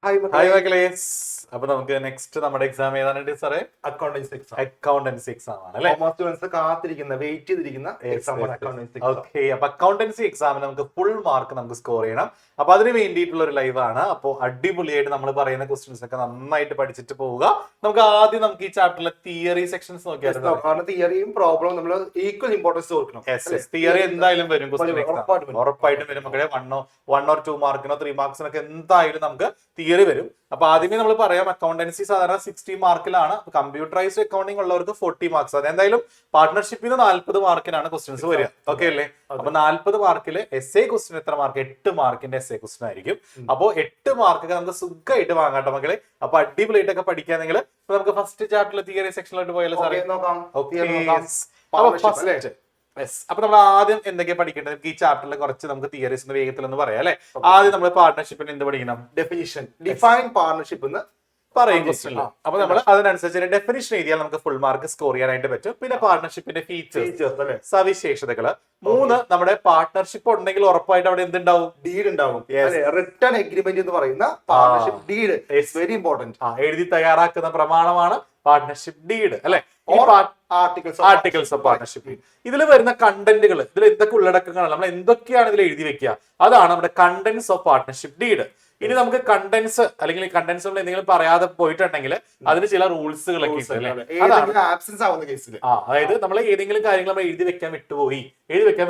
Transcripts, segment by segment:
Hi മക്കളെ. അപ്പൊ നമുക്ക് നെക്സ്റ്റ് നമ്മുടെ എക്സാം ഏതാണ് സാറേ? അക്കൗണ്ടൻസി എക്സാം ആണ് അല്ലെ? വെയിറ്റ് ചെയ്തിരിക്കുന്ന എക്സാമാണ് അക്കൗണ്ടൻസി. ഓക്കെ, അപ്പൊ അക്കൗണ്ടൻസി എക്സാമിന് നമുക്ക് ഫുൾ മാർക്ക് നമുക്ക് സ്കോർ ചെയ്യണം. അപ്പൊ അതിന് വേണ്ടിയിട്ടുള്ള ഒരു ലൈവ് ആണ്. അപ്പോൾ അടിപൊളിയായിട്ട് നമ്മൾ പറയുന്ന ക്വസ്റ്റ്യൻസ് ഒക്കെ നന്നായിട്ട് പഠിച്ചിട്ട് പോവുക. നമുക്ക് ആദ്യം നമുക്ക് ഈ ചാപ്റ്ററിലെ തിയറി സെക്ഷൻസ് നോക്കിയാൽ തിയറിയും പ്രോബ്ലം നമ്മൾ ഈക്വൽ ഇമ്പോർട്ടൻസ് കൊടുക്കണം. തിയറി എന്തായാലും വരും, ഉറപ്പായിട്ടും വരും മക്കളെ. 1 or 2 മാർക്കിനോ 3 മാർക്സിനൊക്കെ എന്തായാലും നമുക്ക് തിയറി വരും. അപ്പൊ ആദ്യമേ നമ്മൾ പറയാം, അക്കൗണ്ടൻസി സാധാരണ 60 മാർക്കിലാണ്. കമ്പ്യൂട്ടറൈസ്ഡ് അക്കൗണ്ടിംഗ് ഉള്ളവർക്ക് 40 മാർക്സ്. അതെന്തായാലും പാർട്ട്ണർഷിപ്പിന് 40 മാർക്കിനാണ് ക്വസ്റ്റ്യൻസ് വരിക. ഓക്കെ അല്ലേ? അപ്പൊ 40 മാർക്കില് എസ് എ ക്വസ്റ്റ്യൻ എത്ര മാർക്ക്? 8 മാർക്കിന്റെ എസ് എ ക്വസ്റ്റ്യൻ ആയിരിക്കും. അപ്പൊ 8 മാർക്കൊക്കെ നമുക്ക് സുഖമായിട്ട് വാങ്ങാട്ടോ മക്കളെ. അപ്പൊ അടിപൊളിയായിട്ടൊക്കെ പഠിക്കാനെങ്കിൽ നമുക്ക് ഫസ്റ്റ് ചാപ്റ്ററിലെ തിയറി സെക്ഷനിലോട്ട് പോയാലോ സാറേ? അപ്പൊ നമ്മൾ ആദ്യം എന്തൊക്കെയാ പഠിക്കേണ്ടത്? ഈ ചാപ്റ്ററിൽ കുറച്ച് നമുക്ക് തിയറീസ് വേഗത്തിൽ ഒന്ന് പറയാം അല്ലെ? ആദ്യം നമ്മൾ പാർട്ട്ണർഷിപ്പിന് എന്ത് പഠിക്കണം? ഡെഫിനിഷൻ, ഡിഫൈൻ പാർട്ണർഷിപ്പ് എന്ന് പറയും ക്വസ്റ്റ്യനിൽ. അപ്പൊ നമ്മൾ അതിനനുസരിച്ച് ഡെഫിനിഷൻ എഴുതിയാൽ നമുക്ക് ഫുൾ മാർക്ക് സ്കോർ ചെയ്യാനായിട്ട് പറ്റും. പിന്നെ പാർട്ട്ണർഷിപ്പിന്റെ ഫീച്ചേഴ്സ്, സവിശേഷതകള്. 3, നമ്മുടെ പാർട്ട്ണർഷിപ്പ് ഉണ്ടെങ്കിൽ ഉറപ്പായിട്ട് അവിടെ എന്തുണ്ടാവും? ഡീഡ് ഉണ്ടാവും. റിട്ടേൺ എഗ്രിമെന്റ് എന്ന് പറയുന്ന പാർട്ണർഷിപ്പ് ഡീഡ് വെരി ഇമ്പോർട്ടന്റ്. എഴുതി തയ്യാറാക്കുന്ന പ്രമാണമാണ് പാർട്ട്ണർഷിപ്പ് ഡീഡ് അല്ലെ? Articles of partnership. ഇതിൽ വരുന്ന കണ്ടന്റുകൾ, ഇതിൽ എന്തൊക്കെ ഉള്ളടക്കങ്ങളാണ്, നമ്മൾ എന്തൊക്കെയാണ് ഇതിൽ എഴുതി വെക്കുക, അതാണ് നമ്മുടെ കണ്ടന്റ്സ് ഓഫ് പാർട്ട്ണർഷിപ്പ് ഡീഡ്. ഇനി നമുക്ക് കണ്ടന്റ്സ് അല്ലെങ്കിൽ കണ്ടന്റ്സ് നമ്മൾ എന്തെങ്കിലും പറയാതെ പോയിട്ടുണ്ടെങ്കിൽ അതിന് ചില റൂൾസുകളൊക്കെ അതായത് നമ്മൾ ഏതെങ്കിലും കാര്യങ്ങൾ നമ്മൾ എഴുതി വെക്കാൻ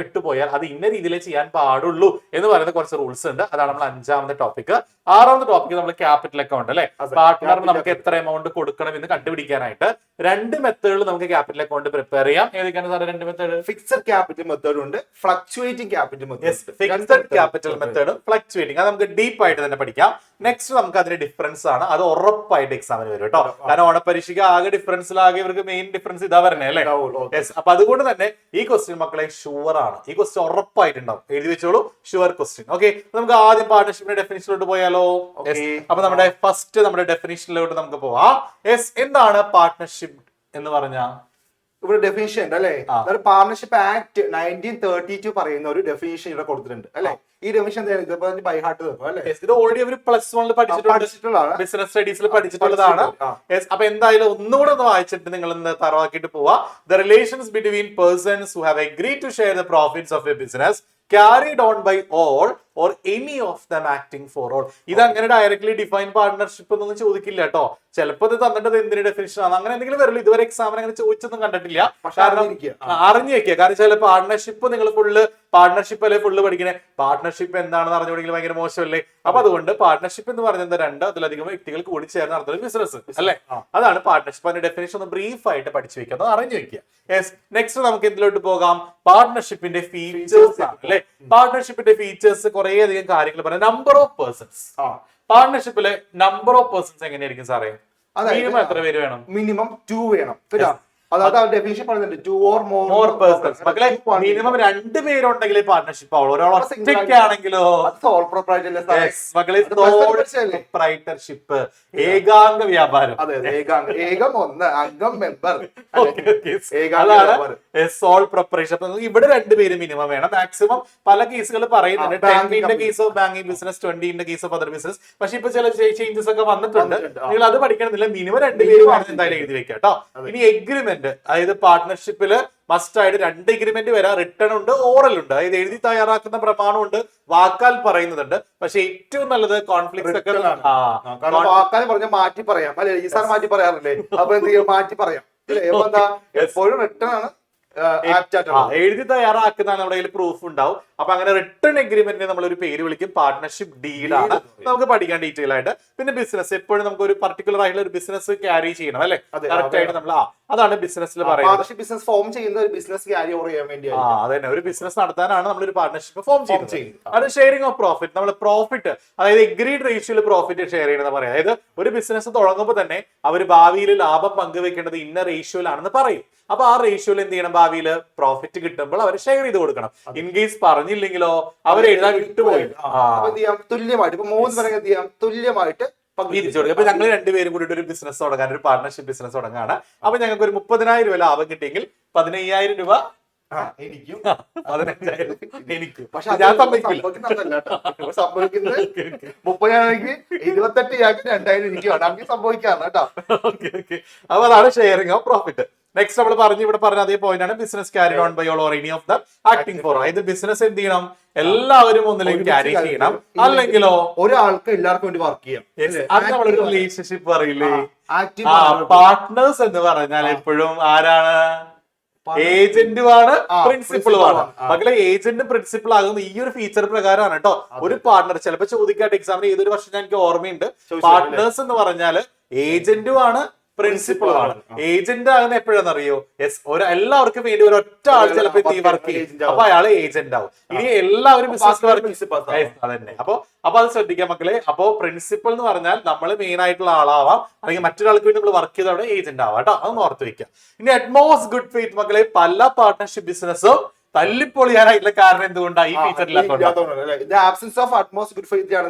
വിട്ടുപോയാൽ അത് ഇന്ന രീതിയിലേ ചെയ്യാൻ പാടുള്ളൂ എന്ന് പറയുന്ന കുറച്ച് റൂൾസ് ഉണ്ട്. അതാണ് നമ്മൾ 5ാമത്തെ ടോപ്പിക്. 6ാമത്തെ ടോപ്പിക് നമ്മൾ ക്യാപിറ്റൽ അക്കൗണ്ട് അല്ലെ? പാർട്ട്ണറിന് നമുക്ക് എത്ര എമൗണ്ട് കൊടുക്കണം എന്ന് കണ്ടുപിടിക്കാനായിട്ട് 2 മെത്തേഡിൽ നമുക്ക് ക്യാപിറ്റൽ അക്കൗണ്ട് പ്രിപ്പയർ ചെയ്യാം. ഏതൊക്കെയാണ് sir 2 method? Fixed capital method ഉണ്ട്, fluctuating capital method. Fixed capital മെത്തേഡും ഫ്ലക്ച്വേറ്റിംഗ്, അത് നമുക്ക് ഡീപ്പ് ആയിട്ട് തന്നെ പഠിക്കാം. നെക്സ്റ്റ് നമുക്ക് അതിന്റെ ഡിഫറൻസ് ആണ്, അത് ഉറപ്പായിട്ട് എക്സാമിന് വരും കേട്ടോ. കാരണം ഓണപരീക്ഷയ്ക്ക് ആകെ ഡിഫറൻസിലാകെ ഇവർക്ക് മെയിൻ ഡിഫറൻസ് ഇതാ പറഞ്ഞേ അല്ലേ? അപ്പൊ അതുകൊണ്ട് തന്നെ ഈ ക്വസ്റ്റ്യൻ മക്കളെ ഷുവർ ആണ്, ഈ ക്വസ്റ്റ്യൻ ഉറപ്പായിട്ടുണ്ടാവും. എഴുതി വെച്ചോളൂ, ഷുവർ ക്വസ്റ്റ്യൻ. ഓക്കെ, നമുക്ക് ആദ്യം പാർട്ട്ണർഷിപ്പിന്റെ ഡെഫിനിഷനിലോട്ട് പോയാലോ? അപ്പൊ നമ്മുടെ ഫസ്റ്റ് ഡെഫിനിഷനിലോട്ട് നമുക്ക് പോവാം. എന്താണ് പാർട്ട്ണർഷിപ്പ് എന്ന് പറഞ്ഞാൽ? ഇവിടെ ഡെഫിനിഷൻ ഉണ്ട് അല്ലെ? പാർട്ണർഷിപ്പ് ആക്ട് 1932 പറയുന്ന ഒരു ഡെഫിനിഷൻ ഇവിടെ കൊടുത്തിട്ടുണ്ട് അല്ലെ? ഈ ഡെഫിനിഷൻ ബൈ ഹാർട്ട് അല്ലെ? ഇത് ഓൾറെഡി അവർ +1 പഠിച്ചിട്ടുള്ളതാണ്, ബിസിനസ് സ്റ്റഡീസിൽ പഠിച്ചിട്ടുള്ളതാണ്. അപ്പൊ എന്തായാലും ഒന്നുകൂടെ ഒന്ന് വായിച്ചിട്ട് നിങ്ങൾ തറവാക്കിയിട്ട് പോവാ. The relations between persons who have agreed to share the profits of a business carried on by all or any of them acting for all. ഇത് അങ്ങനെ ഡയറക്ട്ലി ഡിഫൈൻ പാർട്ട്ണർഷിപ്പ് എന്നൊന്നും ചോദിക്കില്ല കേട്ടോ. ചിലപ്പോൾ ഇത് തന്നിട്ടത് എന്തിന്റെ ഡെഫിനിഷൻ ആണ് അങ്ങനെ എന്തെങ്കിലും വരില്ല. ഇതുവരെ എക്സാമിന് അങ്ങനെ ചോദിച്ചൊന്നും കണ്ടിട്ടില്ല. അറിഞ്ഞു വെക്കുക. കാരണം ചില പാർട്ട്ണർഷിപ്പ് നിങ്ങൾ പാർട്ട്ണർഷിപ്പ് അല്ലെ ഫുള്ള് പഠിക്കണേ, പാർട്ട്ണർഷിപ്പ് എന്താണെന്ന് അറിഞ്ഞുകൊണ്ടെങ്കിൽ ഭയങ്കര മോശമല്ലേ? അപ്പൊ അതുകൊണ്ട് പാർട്ട്ണർഷിപ്പ് എന്ന് പറയുന്നത് 2 അതിലധികം വ്യക്തികൾ കൂടി ചേർന്ന് നടത്തുന്ന ബിസിനസ് അല്ലെ? അതാണ് പാർട്ട്ണർഷിപ്പ്. അതിന്റെ ഡെഫിനിഷൻ ഒന്ന് ബ്രീഫ് ആയിട്ട് പഠിച്ചു വെക്കുക, അറിഞ്ഞു വെക്കുക. നെക്സ്റ്റ് നമുക്ക് എന്തിലോട്ട് പോകാം? പാർട്ട്ണർഷിപ്പിന്റെ ഫീച്ചേഴ്സ് ആണ് അല്ലെ? പാർട്ട്ണർഷിപ്പിന്റെ ഫീച്ചേഴ്സ് കുറെ അധികം കാര്യങ്ങൾ പറയാം. നമ്പർ ഓഫ് പേഴ്സൺസ്, പാർട്ട്ണർഷിപ്പിലെ നമ്പർ ഓഫ് പേഴ്സൺസ് എങ്ങനെയായിരിക്കും സാറേ? മിനിമം എത്ര പേര് വേണം? മിനിമം 2 വേണം. ഡെഫിനിഷൻ പറയുന്നുണ്ട് 2 or more persons. മക്കളെ മിനിമം 2 പേരുണ്ടെങ്കിൽ പാർട്ട്ണർഷിപ്പ് ആവുള്ളൂ. ഒരാൾ ഒറ്റയ്ക്കാണെങ്കിലോ പ്രൊപ്രൈറ്റർഷിപ്പ്, ഏകാംഗ വ്യാപാരം. ഏകം 1, അംഗം മെമ്പർ, സോൾ പ്രൊപ്രൈറ്റർഷിപ്പ്. ഇവിടെ 2 പേര് മിനിമം വേണം. മാക്സിമം പല കേസുകൾ പറയുന്നുണ്ട്. 10 case of banking business, 20 case of other business. പക്ഷെ ഇപ്പൊ ചില ചേഞ്ചസ് ഒക്കെ വന്നിട്ടുണ്ട്. നിങ്ങൾ അത് പഠിക്കണമെന്നില്ല, മിനിമം 2 പേര് വേണം എന്തായാലും എഴുതി വെക്കാം കേട്ടോ. ഇനി എഗ്രിമെന്റ്, അതായത് പാർട്ട്ണർഷിപ്പില് മസ്റ്റ് ആയിട്ട് 2 എഗ്രിമെന്റ് വരാം. റിട്ടേൺ ഉണ്ട്, ഓറൽ ഉണ്ട്. അതായത് എഴുതി തയ്യാറാക്കുന്ന പ്രമാണമുണ്ട്, വാക്കാൽ പറയുന്നുണ്ട്. പക്ഷെ ഏറ്റവും നല്ലത് കോൺഫ്ലിക്ട്സ് ഒക്കെ വാക്കാൽ പറഞ്ഞാൽ മാറ്റി പറയാം അല്ലെ? ഈ സാർ മാറ്റി പറയാറില്ലേ? അപ്പൊ എന്ത് ചെയ്യും? മാറ്റി പറയാം. എപ്പോഴും റിട്ടേൺ ആണ് എഴുതി തയ്യാറാക്കുന്നതാണ്. നമ്മുടെ കയ്യിൽ പ്രൂഫ് ഉണ്ടാവും. അപ്പൊ അങ്ങനെ റിട്ടേൺ എഗ്രിമെന്റിനെ നമ്മൾ ഒരു പേര് വിളിക്കും, പാർട്ട്ണർഷിപ്പ് ഡീഡാണ്. നമുക്ക് പഠിക്കാൻ ഡീറ്റെയിൽ ആയിട്ട്. പിന്നെ ബിസിനസ്, എപ്പോഴും നമുക്ക് ഒരു പർട്ടിക്കുലർ ആയിട്ടുള്ള ഒരു ബിസിനസ് ക്യാരി ചെയ്യണം അല്ലെ? കറക്റ്റ് ആയിട്ട് നമ്മൾ അതാണ് ബിസിനസ്സിൽ പറയുന്നത്. ബിസിനസ് ഫോം ചെയ്യുന്ന ഒരു ബിസിനസ് ക്യാരി ഓവർ ചെയ്യാൻ വേണ്ടി അതന്നെ, ഒരു ബിസിനസ് നടത്താനാണ് നമ്മൾ ഒരു പാർട്ട്ണർഷിപ്പ് ഫോം ചെയ്യുന്നത്. അത് ഷെയറിംഗ് ഓഫ് പ്രോഫിറ്റ്, നമ്മൾ പ്രോഫിറ്റ് അതായത് എഗ്രീഡ് റേഷ്യോയിൽ പ്രോഫിറ്റ് ഷെയർ ചെയ്യണമെന്ന് പറയാം. അതായത് ഒരു ബിസിനസ് തുടങ്ങുമ്പോൾ തന്നെ അവർ ഭാവിയിൽ ലാഭം പങ്കുവെക്കേണ്ടത് ഇന്ന റേഷ്യോയിലാണെന്ന് പറയും. അപ്പൊ ആ റേഷ്യോയിൽ എന്ത് ചെയ്യണം? ഭാവിയിൽ പ്രോഫിറ്റ് കിട്ടുമ്പോൾ അവർ ഷെയർ ചെയ്ത് കൊടുക്കണം. ഇൻ കേസ് പറഞ്ഞില്ലെങ്കിലോ അവർ എഴുതാൻ വിട്ടുപോയി തുല്യമായിട്ട് ഇപ്പൊ 3 പേരെ ചെയ്യാം, തുല്യമായിട്ട് തിരിച്ചു കൊടുക്കും. അപ്പൊ ഞങ്ങൾ 2 പേരും കൂടിയിട്ട് ഒരു ബിസിനസ് തുടങ്ങാൻ, ഒരു പാർട്ട്ണർഷിപ്പ് ബിസിനസ് തുടങ്ങാണ്. അപ്പൊ ഞങ്ങൾക്ക് ഒരു 30,000 രൂപ ലാഭം കിട്ടിയെങ്കിൽ 15,000 രൂപ എനിക്കും 15,000 എനിക്കും. പക്ഷെ ഞാൻ സമ്മതിക്കില്ല. സംഭവിക്കുന്നത് 30,000 28 ഇയാൾക്ക് 2,000 എനിക്ക് വേണം. അങ്ങനെ സംഭവിക്കാറ് കേട്ടോ. അപ്പൊ അതാണ് ഷെയറിംഗ് ഓഫ് പ്രോഫിറ്റ്. നെക്സ്റ്റ് നമ്മൾ ഇവിടെ പറഞ്ഞ അതേ പോയിന്റ് ആണ് business carry on by all or any of the acting for. ഇത് ബിസിനസ് എന്ത് ചെയ്യണം, എല്ലാവരും ഒന്നിലേക്ക് ക്യാരി ചെയ്യണം, അല്ലെങ്കിലോ ഒരാൾക്ക് എല്ലാവർക്കും വേണ്ടി വർക്ക് ചെയ്യാം. അത് നമ്മളൊരു റിലേഷൻഷിപ്പ് പറയില്ലേ, പാർട്ട്നേഴ്സ് എന്ന് പറഞ്ഞാൽ എപ്പോഴും ആരാണ്, ഏജന്റുമാണ് പ്രിൻസിപ്പിളുമാണ്. മക്കളെ ഏജന്റ് പ്രിൻസിപ്പിൾ ആകുന്ന ഈ ഒരു ഫീച്ചർ പ്രകാരമാണ് കേട്ടോ. ഒരു പാർട്ട്ണർ ചിലപ്പോ ചോദിക്കാട്ടെ എക്സാമിന് ഏതൊരു വർഷം എനിക്ക് ഓർമ്മയുണ്ട്, പാർട്ട്നേഴ്സ് എന്ന് പറഞ്ഞാല് ഏജന്റുമാണ് പ്രിൻസിപ്പിളുമാണ്. ഏജന്റ് ആകുന്ന എപ്പോഴാണെന്നറിയോ, എല്ലാവർക്കും വേണ്ടി ഒരു ഒറ്റ ആൾ ചിലപ്പോ വർക്ക് ചെയ്യും, അപ്പൊ അയാള് ഏജന്റ് ആവും. ഇനി എല്ലാവരും ബിസിനസ് അതന്നെ. അപ്പൊ അത് ശ്രദ്ധിക്കാം മക്കളെ. അപ്പോ പ്രിൻസിപ്പൽ എന്ന് പറഞ്ഞാൽ നമ്മൾ മെയിൻ ആയിട്ടുള്ള ആളാവാം, അല്ലെങ്കിൽ മറ്റൊരാൾക്ക് വേണ്ടി നമ്മൾ വർക്ക് ചെയ്തവിടെ ഏജന്റ് ആവാം കേട്ടോ. അതൊന്ന് ഓർത്ത് വെക്കാം. ഇനി അറ്റ്മോസ്റ്റ് ഗുഡ് ഫെയ്ത്ത് മക്കളെ, പല പാർട്ട്ണർഷിപ്പ് ബിസിനസ്സും തല്ലിപ്പൊളിയാനായിട്ടുള്ള കാരണം എന്തുകൊണ്ടാണ് ഈ ഫീച്ചർ ഇല്ലാത്തതുകൊണ്ട്. Absence of utmost good faith ആണ്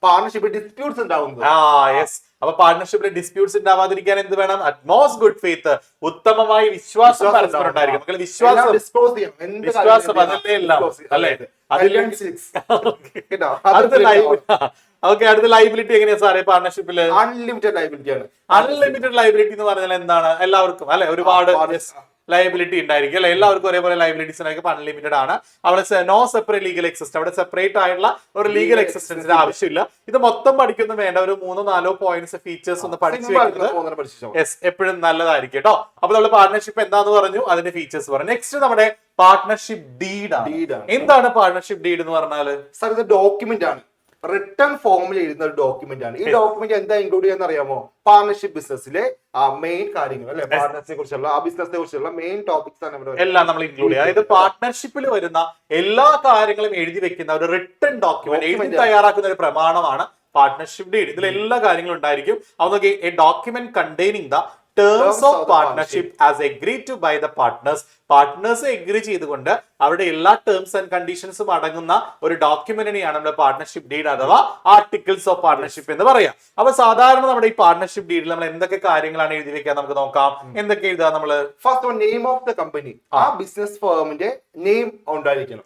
പാർട്ണർഷിപ്പ് ഡിസ്പ്യൂട്ട്സ് ഉണ്ടാവുന്നത്. അപ്പൊ പാർട്ണർഷിപ്പിൽ ഡിസ്പ്യൂട്ട്സ് ഉണ്ടാവാതിരിക്കാൻ എന്ത് വേണം, അറ്റ്മോസ്റ്റ് ഗുഡ് ഫെയ്ത്ത്, ഉത്തമമായ വിശ്വാസം പരസ്പരം ഉണ്ടായിരിക്കും. മക്കളെ വിശ്വാസം അതല്ലേ എല്ലാം അല്ലേ. അടുത്ത ലൈബിലിറ്റി എങ്ങനെയാ സാറേ പാർട്ണർഷിപ്പില്? അൺലിമിറ്റഡ് ലൈബിലിറ്റി ആണ്. അൺലിമിറ്റഡ് ലൈബിലിറ്റി എന്ന് പറഞ്ഞാൽ എന്താണ്, എല്ലാവർക്കും അല്ലെ ഒരുപാട് ലയബിലിറ്റി ഉണ്ടായിരിക്കും അല്ലെ, എല്ലാവർക്കും ഒരേപോലെ ലയബിലിറ്റീസ് ആയിരിക്കും. അൺലിമിറ്റഡ് ആണ്. അവിടെ നോ സെപ്പറേറ്റ് ലീഗൽ എക്സിസ്റ്റൻസ്, അവിടെ സെപ്പറേറ്റ് ആയിട്ടുള്ള ഒരു ലീഗൽ എക്സിസ്റ്റൻസിന്റെ ആവശ്യമില്ല. ഇത് മൊത്തം പഠിക്കൊന്നും വേണ്ട, ഒരു 3-4 പോയിന്റ്സ് ഫീച്ചേഴ്സ് ഒന്ന് പഠിച്ചു വെക്കുന്നത് എപ്പോഴും നല്ലതായിരിക്കും കേട്ടോ. അപ്പൊ നമ്മൾ പാർട്ണർഷിപ്പ് എന്താന്ന് പറഞ്ഞു, അതിന്റെ ഫീച്ചേഴ്സ് പറഞ്ഞു. നെക്സ്റ്റ് നമ്മുടെ പാർട്ണർഷിപ്പ് ഡീഡ് ആണ്. എന്താണ് പാർട്ണർഷിപ്പ് ഡീഡ് എന്ന് പറഞ്ഞാല്? സാർ ഇത് ഡോക്യുമെന്റ് ആണ്, റിട്ടേൺ ഫോമിൽ എഴുതുന്ന ഒരു ഡോക്യുമെന്റ് ആണ്. ഈ ഡോക്യുമെന്റ് എന്താ ഇൻക്ലൂഡ് ചെയ്യാന്ന് അറിയാമോ? പാർട്ണർഷിപ്പ് ബിസിനസ്സിലെ മെയിൻ കാര്യങ്ങൾ അല്ലെ, പാർട്ണർഷിപ്പിനെ കുറിച്ചുള്ള ആ ബിസിനസിനെ കുറിച്ചുള്ള മെയിൻ ടോപ്പിക്സ് ആണ് എല്ലാം നമ്മൾ ഇൻക്ലൂഡ് ചെയ്യുക. അതായത് പാർട്ണർഷിപ്പിൽ വരുന്ന എല്ലാ കാര്യങ്ങളും എഴുതി വെക്കുന്ന ഒരു റിട്ടേൺ ഡോക്യുമെന്റ്, എഴുതി തയ്യാറാക്കുന്ന ഒരു പ്രമാണമാണ് പാർട്ണർഷിപ്പ് ഡീഡ്. ഇതിൽ എല്ലാ കാര്യങ്ങളും ഉണ്ടായിരിക്കും. അതൊക്കെ a document containing the terms of partnership as agreed to by the partners. Partners agree ചെയ്തുകൊണ്ട് അവരുടെ എല്ലാ ടേംസ് ആൻഡ് കണ്ടീഷൻസും അടങ്ങുന്ന ഒരു ഡോക്യുമെന്റിനെയാണ് നമ്മുടെ പാർട്ണർഷിപ്പ് ഡീഡ് അഥവാ ആർട്ടിക്കിൾസ് ഓഫ് പാർട്ണർഷിപ്പ് എന്ന് പറയാം. അപ്പൊ സാധാരണ നമ്മുടെ ഈ പാർട്ണർഷിപ്പ് ഡീഡിൽ നമ്മൾ എന്തൊക്കെ കാര്യങ്ങളാണ് എഴുതി വെക്കാൻ നമുക്ക് നോക്കാം. എന്തൊക്കെ എഴുതാം നമ്മള്? First name of the company, ആ ബിസിനസ് ഫേമിന്റെ നെയിം ഉണ്ടായിരിക്കണം.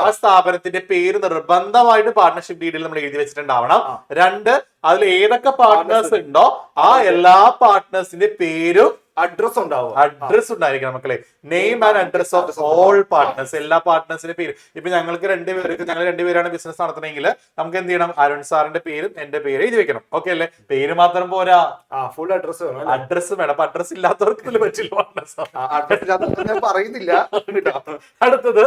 ആ സ്ഥാപനത്തിന്റെ പേര് നിർബന്ധമായിട്ട് പാർട്ണർഷിപ്പ് ഡീഡിൽ നമ്മൾ എഴുതി വെച്ചിട്ടുണ്ടാവണം. 2, അതിൽ ഏതൊക്കെ പാർട്ട്നേഴ്സ് ഉണ്ടോ ആ എല്ലാ പാർട്ട്നേഴ്സിന്റെ പേരും അഡ്രസ് ഉണ്ടാവും. അഡ്രസ് ഉണ്ടായിരിക്കണം മക്കളെ. Name and address of all partners, എല്ലാ പാർട്ട്നേഴ്സിന്റെ പേര്. ഇപ്പൊ ഞങ്ങൾ രണ്ടുപേരാണ് ബിസിനസ് നടത്തണമെങ്കിൽ നമുക്ക് എന്ത് ചെയ്യണം? അരുൺ സാറിന്റെ പേരും എന്റെ പേര് എഴുതി വെക്കണം. ഓക്കെ അല്ലേ? പേര് മാത്രം പോരാ, ഫുൾ അഡ്രസ് വേണം. അഡ്രസ് വേണം. അപ്പൊ അഡ്രസ് ഇല്ലാത്തവർക്ക് പറ്റില്ല, പറയുന്നില്ല. അടുത്തത്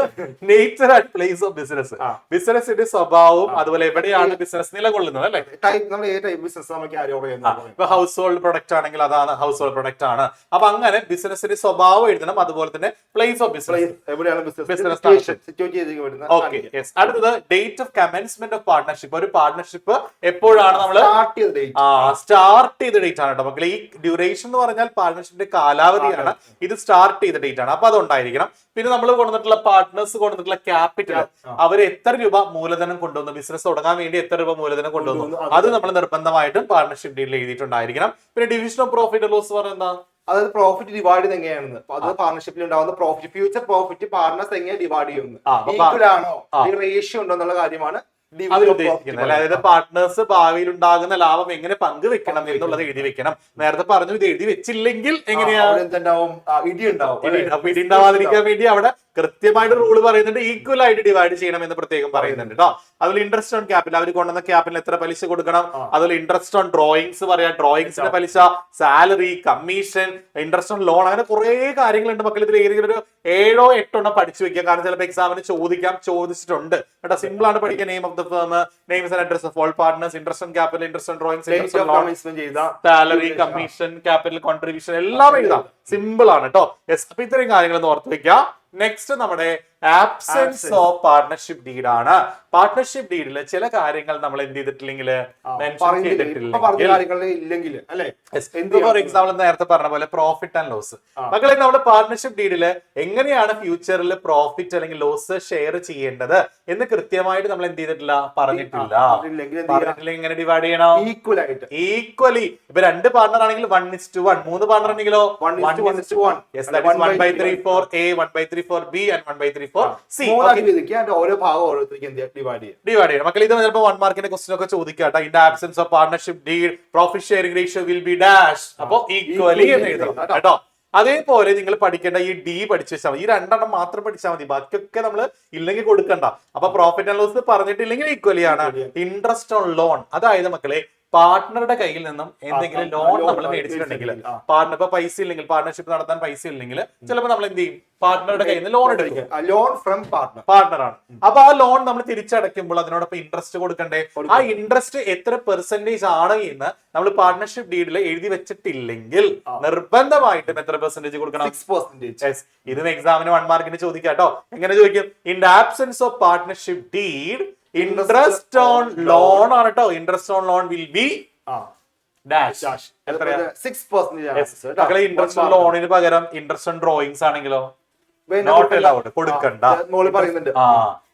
nature and place of business. ബിസിനസിന്റെ സ്വഭാവവും അതുപോലെ എവിടെയാണ് ബിസിനസ് നിലകൊള്ളുന്നത് അല്ലെ. ഇപ്പൊ ഹൗസ് ഹോൾഡ് പ്രൊഡക്റ്റ് ആണെങ്കിൽ അതാണ് ഹൗസ് ഹോൾഡ് പ്രൊഡക്റ്റ് ആണ്. അപ്പൊ അങ്ങനെ ബിസിനസിന്റെ സ്വഭാവം എഴുതണം. അതുപോലെ തന്നെ പ്ലേസ് ഓഫ് ബിസിനസ്, അടുത്തത് date of commencement of partnership. ഒരു പാർട്ണർഷിപ്പ് എപ്പോഴാണ് നമ്മൾ സ്റ്റാർട്ട് ചെയ്ത ഡേറ്റ് ആണ് കേട്ടോ മക്കളെ. ഈ ഡ്യൂറേഷൻ എന്ന് പറഞ്ഞാൽ പാർട്ണർഷിപ്പിന്റെ കാലാവധിയാണ്, ഇത് സ്റ്റാർട്ട് ചെയ്ത ഡേറ്റ് ആണ്. അപ്പൊ അതുണ്ടായിരിക്കണം. പിന്നെ നമ്മൾ കൊണ്ടുവന്നിട്ടുള്ള പാർട്ട്നേഴ്സ് കൊണ്ടുവന്നിട്ടുള്ള ക്യാപിറ്റൽ, അവർ എത്ര രൂപ മൂലധനം കൊണ്ടുവന്നു, ബിസിനസ് തുടങ്ങാൻ വേണ്ടി എത്ര രൂപ മൂലധനം കൊണ്ടുവന്നു, അത് നമ്മൾ നിർബന്ധമായിട്ടും പാർട്ണർഷിപ്പ് ഡീലിൽ എഴുതിയിട്ടുണ്ടായിരിക്കണം. പിന്നെ ഡിവിഷൻ ഓഫ് പ്രോഫിറ്റ് ലോസ് പറഞ്ഞാൽ എന്താ? അതായത് പ്രോഫിറ്റ് ഡിവൈഡ് എങ്ങനെയാണെന്ന്, അത് പാർട്ണർഷിപ്പിൽ ഉണ്ടാവുന്ന പ്രോഫിറ്റ്, ഫ്യൂച്ചർ പ്രോഫിറ്റ് പാർട്ണേഴ്സ് എങ്ങനെ ഡിവൈഡ് ചെയ്യുന്നു, ഈക്വൽ ആണോ, റേഷ്യോ ഉണ്ടോ എന്നുള്ള കാര്യമാണ് അതായത് പാർട്ട്നേഴ്സ് ഭാവിയിൽ ഉണ്ടാകുന്ന ലാഭം എങ്ങനെ പങ്കുവെക്കണം എന്നുള്ളത് എഴുതി വെക്കണം. നേരത്തെ പറഞ്ഞു ഇത് എഴുതി വെച്ചില്ലെങ്കിൽ എങ്ങനെയാ ഇടി ഉണ്ടാവാതിരിക്കാൻ വേണ്ടി അവിടെ കൃത്യമായിട്ട് റൂള് പറയുന്നുണ്ട്, ഈക്വൽ ആയിട്ട് ഡിവൈഡ് ചെയ്യണം എന്ന് പ്രത്യേകം പറയുന്നുണ്ട് കേട്ടോ. അതുപോലെ ഇൻട്രസ്റ്റ് ഓൺ ക്യാപിറ്റൽ, അവർ കൊണ്ടുവന്ന ക്യാപിറ്റൽ എത്ര പലിശ കൊടുക്കണം. അതുപോലെ ഇൻട്രസ്റ്റ് ഓൺ ഡ്രോയിങ്സ് പറയാം, ഡ്രോയിങ്സിന്റെ പലിശ, salary, commission, interest on loan, അങ്ങനെ കുറെ കാര്യങ്ങളുണ്ട് മക്കൾ. ഇതിൽ ഏതെങ്കിലും ഒരു 7-8 പഠിച്ചു വെക്കുക. കാരണം ചിലപ്പോൾ എക്സാമിന് ചോദിച്ചിട്ടുണ്ട് കേട്ടോ. സിമ്പിൾ ആണ് പഠിക്കാൻ. Name of the firm, names and address of all partners, interest on capital, interest on drawings, interest on loan, salary, commission, capital contribution എല്ലാം എഴുതാം. സിമ്പിൾ ആണ് കേട്ടോ. യെസ്, അപ്പൊ ഇത്രയും കാര്യങ്ങൾ ഓർത്ത് വെക്കാം. നെക്സ്റ്റ് നമ്മുടെ ആബ്സെൻസ് ഓഫ് പാർട്ണർഷിപ്പ് ഡീഡ് ആണ്. പാർട്ണർഷിപ്പ് ഡീഡിൽ ചില കാര്യങ്ങൾ നമ്മൾ എന്ത് ചെയ്തിട്ടില്ലെങ്കിൽ മെൻഷൻ ചെയ്തിട്ടില്ലെങ്കിൽ ഫോർ എക്സാമ്പിൾ നേരത്തെ പറഞ്ഞ പോലെ പ്രോഫിറ്റ് ആൻഡ് ലോസ്. മക്കളെ നമ്മുടെ പാർട്ണർഷിപ്പ് ഡീഡിൽ എങ്ങനെയാണ് ഫ്യൂച്ചറിൽ പ്രോഫിറ്റ് അല്ലെങ്കിൽ ലോസ് ഷെയർ ചെയ്യേണ്ടത് എന്ന് കൃത്യമായിട്ട് നമ്മൾ എന്ത് ചെയ്തിട്ടില്ല, പറഞ്ഞിട്ടില്ല. എങ്ങനെ ഡിവൈഡ് ചെയ്യണം? ഈക്വലി. ഇപ്പൊ 2 പാർട്ണർ ആണെങ്കിൽ 1:1, 3 പാർട്ണർ ആണെങ്കിലോ 1:1. Yes, that is 1/3 for A, 1/3 for B and 1/3 for C. ഓരോ ഭാഗം ഓരോരുത്തർക്ക് ഡിവൈഡ് ചെയ്യണം. മക്കളെ ഇത് ചിലപ്പോൾ 1 മാർക്കിന്റെ ക്വസ്റ്റ്യൻ ഒക്കെ ചോദിക്കാട്ടോ. In the absence of partnership deed profit sharing ratio will be dash. അപ്പൊ ഈക്വലി എന്ന് എഴുതണം കേട്ടോ. അതേപോലെ നിങ്ങൾ പഠിക്കേണ്ട ഈ ഡി പഠിച്ചു വെച്ചാൽ മതി. ഈ 2 മാത്രം പഠിച്ചാൽ മതി, ബാക്കിയൊക്കെ നമ്മൾ ഇല്ലെങ്കിൽ കൊടുക്കണ്ട. അപ്പൊ പ്രോഫിറ്റ് ആൻഡ് ലോസ് പറഞ്ഞിട്ടില്ലെങ്കിൽ ഈക്വലി ആണ്. ഇൻട്രസ്റ്റ് ഓൺ ലോൺ, അതായത് മക്കളെ പാർട്ട്ണറുടെ കയ്യിൽ നിന്നും എന്തെങ്കിലും ലോൺ നമ്മൾ മേടിച്ചിട്ടുണ്ടെങ്കിൽ, പാർട്ണർ ഇപ്പൊ പൈസ ഇല്ലെങ്കിൽ, പാർട്ണർഷിപ്പ് നടത്താൻ പൈസ ഇല്ലെങ്കിൽ ചിലപ്പോൾ നമ്മൾ എന്ത് ചെയ്യും, പാർട്ട്ണറുടെ കയ്യിൽ നിന്ന് ലോൺ എടുക്കും. ലോൺ ഫ്രം പാർട്ട്ണറാണ്. അപ്പൊ ആ ലോൺ നമ്മൾ തിരിച്ചടയ്ക്കുമ്പോൾ അതിനോടൊപ്പം ഇൻട്രസ്റ്റ് കൊടുക്കണ്ടേ? ആ ഇൻട്രസ്റ്റ് എത്ര പെർസെന്റേജ് ആണ് എന്ന് നമ്മൾ പാർട്ണർഷിപ്പ് ഡീഡിൽ എഴുതി വെച്ചിട്ടില്ലെങ്കിൽ നിർബന്ധമായിട്ടും എത്ര പെർസെന്റേജ് കൊടുക്കണം? 6%. ഇതും എക്സാമിന് 1 മാർക്കിന് ചോദിക്കാട്ടോ. എങ്ങനെ ചോദിക്കും? In the absence of partnership deed interest on loan ആണ് കേട്ടോ. Interest on loan will be dash. 6%. മക്കളെ ഇൻട്രസ്റ്റ് ഓൺ ലോണിന് പകരം ഇൻട്രസ്റ്റ് ഓൺ ഡ്രോയിങ്സ് ആണെങ്കിലോ നോട്ട് അലൗഡ്, കൊടുക്കണ്ട.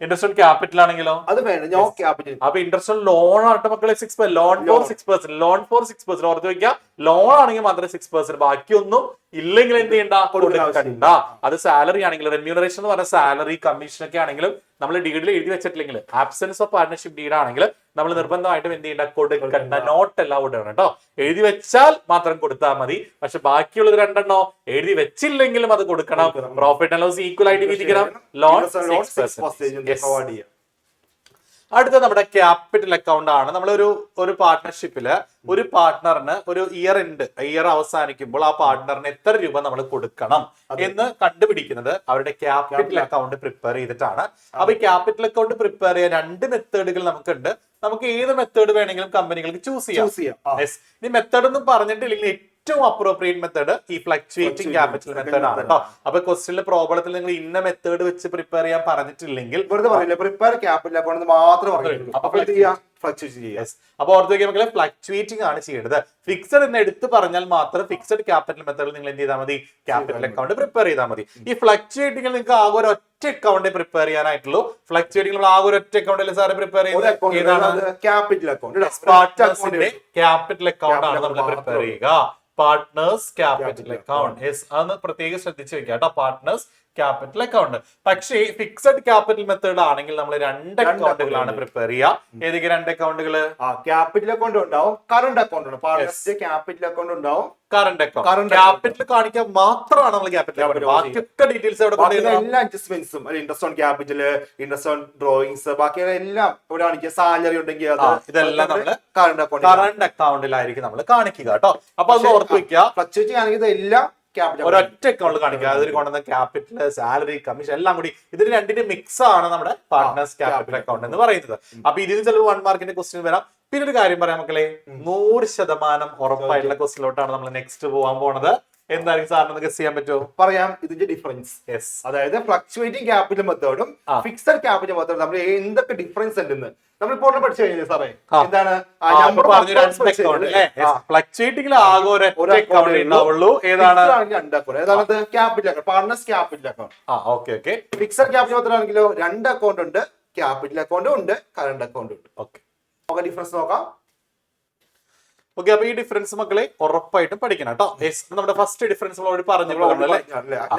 ഇൻട്രസ്റ്റ് ഓൺ ക്യാപിറ്റൽ ആണെങ്കിലോ അത് വേണ്ട, നോ ക്യാപിറ്റൽ. അപ്പൊ ഇൻട്രസ്റ്റ് ഓൺ ലോൺ ആയിട്ട് മക്കളെ 6%, ലോൺ ഫോർ 6%, ലോൺ ഫോർ 6%. ഓർത്ത് വെക്കുക, ലോൺ ആണെങ്കിൽ മാത്രമേ 6%, ബാക്കിയൊന്നും ഇല്ലെങ്കിൽ എന്ത് ചെയ്യണ്ട, കൊടുക്കണ്ട. അത് സാലറി ആണെങ്കിൽ, റെമ്യൂണറേഷൻ എന്ന് പറഞ്ഞ സാലറി കമ്മീഷൻ ഒക്കെ ആണെങ്കിലും നമ്മൾ ഡീഡിൽ എഴുതി വെച്ചിട്ടില്ലെങ്കിൽ, ആബ്സെൻസ് ഓഫ് പാർട്ണർഷിപ്പ് ഡീഡ് ആണെങ്കിൽ നമ്മൾ നിർബന്ധമായിട്ടും എന്ത് ചെയ്യണ്ട, കൊടുക്കണ്ട. നോട്ട് അലൗഡ് ആണ് കേട്ടോ. എഴുതി വെച്ചാൽ മാത്രം കൊടുത്താൽ മതി. പക്ഷെ ബാക്കിയുള്ളത് 2 എഴുതി വെച്ചില്ലെങ്കിലും അത് കൊടുക്കണം. പ്രോഫിറ്റ് ആൻഡ് ലോസ് ഈക്വൽ ആയിട്ട് വിധിക്കണം. ലോൺ 6%. അടുത്ത നമ്മുടെ ക്യാപിറ്റൽ അക്കൗണ്ട് ആണ്. നമ്മളൊരു പാർട്ട്ണർഷിപ്പില് ഒരു പാർട്ട്ണറിന് ഒരു ഇയർ അവസാനിക്കുമ്പോൾ ആ പാർട്ട്ണറിന് എത്ര രൂപ നമ്മൾ കൊടുക്കണം എന്ന് കണ്ടുപിടിക്കുന്നത് അവരുടെ ക്യാപിറ്റൽ അക്കൗണ്ട് പ്രിപ്പയർ ചെയ്തിട്ടാണ്. അപ്പൊ ഈ ക്യാപിറ്റൽ അക്കൗണ്ട് പ്രിപ്പയർ ചെയ്യാൻ 2 മെത്തേഡുകൾ നമുക്കുണ്ട്. നമുക്ക് ഏത് മെത്തേഡ് വേണമെങ്കിലും കമ്പനികൾക്ക് ചൂസ് ചെയ്യാം. ഈ മെത്തേഡ് ഒന്നും പറഞ്ഞിട്ടില്ലെങ്കിൽ ഏറ്റവും അപ്രോപ്രിയേറ്റ് മെത്തേഡ് ഈ ഫ്ലക്ച്വേറ്റിംഗ് ക്യാപിറ്റൽ മെത്തേഡ് ആണ് കേട്ടോ. അപ്പൊ ക്വസ്റ്റ്യനിലെ പ്രോബ്ലത്തിൽ നിങ്ങൾ ഇന്ന മെത്തേഡ് വെച്ച് പ്രിപ്പയർ ചെയ്യാൻ പറഞ്ഞിട്ടില്ലെങ്കിൽ പ്രിപ്പയർ ക്യാപിറ്റൽ അക്കൗണ്ട് മാത്രം അപ്പൊ ഓർത്ത് വെക്കാൻ മക്കളെ, ഫ്ലക്ച്വേറ്റിംഗ് ആണ് ചെയ്യേണ്ടത്. ഫിക്സഡ് എന്ന് എടുത്ത് പറഞ്ഞാൽ മാത്രം ഫിക്സഡ് ക്യാപിറ്റൽ മെത്തേഡിൽ നിങ്ങൾ എന്ത് ചെയ്താൽ മതി, ക്യാപിറ്റൽ അക്കൗണ്ട് പ്രിപ്പയർ ചെയ്താൽ മതി. ഈ ഫ്ലക്ച്വേറ്റിംഗിൽ നിങ്ങൾക്ക് ആകെ ഒരു ഒറ്റ അക്കൗണ്ട് പ്രിപ്പയർ ചെയ്യാനായിട്ടുള്ളൂ. ഫ്ലക്ച്വേറ്റിംഗ് നമ്മൾ ആകെ ഒരു ഒറ്റ അക്കൗണ്ടിൽ സാറ് പ്രിപ്പയർ ചെയ്യുന്നത് ഏതാണ്? Capital account. പാർട്ട്നേഴ്സിന്റെ ക്യാപിറ്റൽ അക്കൗണ്ട് ആണ് നമ്മൾ പ്രിപ്പയർ ചെയ്യുക. Partners capital account. അതൊന്ന് പ്രത്യേകം ശ്രദ്ധിച്ചു വെക്കുക കേട്ടോ, പാർട്ട്നേഴ്സ് ക്യാപിറ്റൽ അക്കൗണ്ട്. പക്ഷേ ഫിക്സഡ് ക്യാപിറ്റൽ മെത്തേഡ് ആണെങ്കിൽ നമ്മൾ 2 അക്കൗണ്ടുകളാണ് പ്രിപ്പയർ ചെയ്യുക. ഏതൊക്കെ 2 അക്കൗണ്ടുകൾ? ക്യാപിറ്റൽ അക്കൗണ്ട് ഉണ്ടാവും, കറണ്ട് അക്കൗണ്ട് ഉണ്ടാവും. പാർട്ട്നേഴ്സിന്റെ ക്യാപിറ്റൽ അക്കൗണ്ട് ഉണ്ടാവും, കറണ്ട് അക്കൗണ്ട്. ക്യാപിറ്റൽ കാണിക്കാൻ മാത്രമാണ് നമ്മൾ ക്യാപിറ്റൽ അക്കൗണ്ട്. ബാക്കിയൊക്കെ ഡീറ്റെയിൽസ് എല്ലാ അഡ്ജസ്റ്റ്മെന്റ്സും, interest on capital, interest on drawings, ബാക്കി എല്ലാം ഇവിടെ കാണിക്കുക. സാലറി ഉണ്ടെങ്കിൽ ഇതെല്ലാം നമ്മള് കറണ്ട് അക്കൗണ്ടിലായിരിക്കും നമ്മൾ കാണിക്കുക കേട്ടോ. അപ്പൊ അത് ഓർത്ത് വെക്കുക. ഫ്ലക്ച്വേറ്റിംഗ് ആണെങ്കിൽ ഇതെല്ലാം ഒരൊറ്റ അക്കൗണ്ട് കാണിക്കുക. അതിൽ കൊണ്ടുവന്ന ക്യാപിറ്റൽ, സാലറി, കമ്മീഷൻ എല്ലാം കൂടി ഇതിന് 2ന്റെ മിക്സ് ആണ് നമ്മുടെ പാർട്ട്നേഴ്സ് ക്യാപിറ്റൽ അക്കൗണ്ട് എന്ന് പറയുന്നത്. അപ്പൊ ഇതിന് ചിലപ്പോൾ 1 മാർക്കിന്റെ ക്വസ്റ്റ്യൻ വരാം. പിന്നെ ഒരു കാര്യം പറയാം മക്കളെ, 100% ഉറപ്പായിട്ടുള്ള ക്വസ്റ്റ്യനിലോട്ടാണ് നമ്മൾ നെക്സ്റ്റ് പോകാൻ പോണത്. എന്തായിരിക്കും സാറിന് ഗസ് ചെയ്യാൻ പറ്റുമോ? പറയാം ഇതിന്റെ ഡിഫറൻസ്. അതായത് ഫ്ലക്ച്വേറ്റിംഗ് ക്യാപിറ്റൽ മെത്തേഡും ഫിക്സഡ് ക്യാപിറ്റൽ മെത്തേഡും നമ്മൾ എന്തൊക്കെ ഡിഫറൻസ് ഉണ്ടെന്ന് നമ്മളിപ്പോ പഠിച്ചു കഴിഞ്ഞു സാറേ. എന്താണ് ഫ്ലക്ച്വേറ്റിംഗിൽ ആകെ ഒരു അക്കൗണ്ട് ഉണ്ടാവുള്ളൂ. ഏതാണ്? 2 അക്കൗണ്ട്. ഏതാണ്? Capital account, partners capital account. Okay. Fixed capital method ആണെങ്കിലോ 2 അക്കൗണ്ട് ഉണ്ട്, ക്യാപിറ്റൽ അക്കൗണ്ടും ഉണ്ട്, കറണ്ട് അക്കൗണ്ടും ഉണ്ട്. ഓക്കെ, ഡിഫറൻസ് നോക്കാം. ഓക്കെ, അപ്പൊ ഈ ഡിഫറൻസ് മക്കളെ ഉറപ്പായിട്ടും പഠിക്കണം കേട്ടോ. നമ്മുടെ ഫസ്റ്റ് ഡിഫറൻസ് പറഞ്ഞു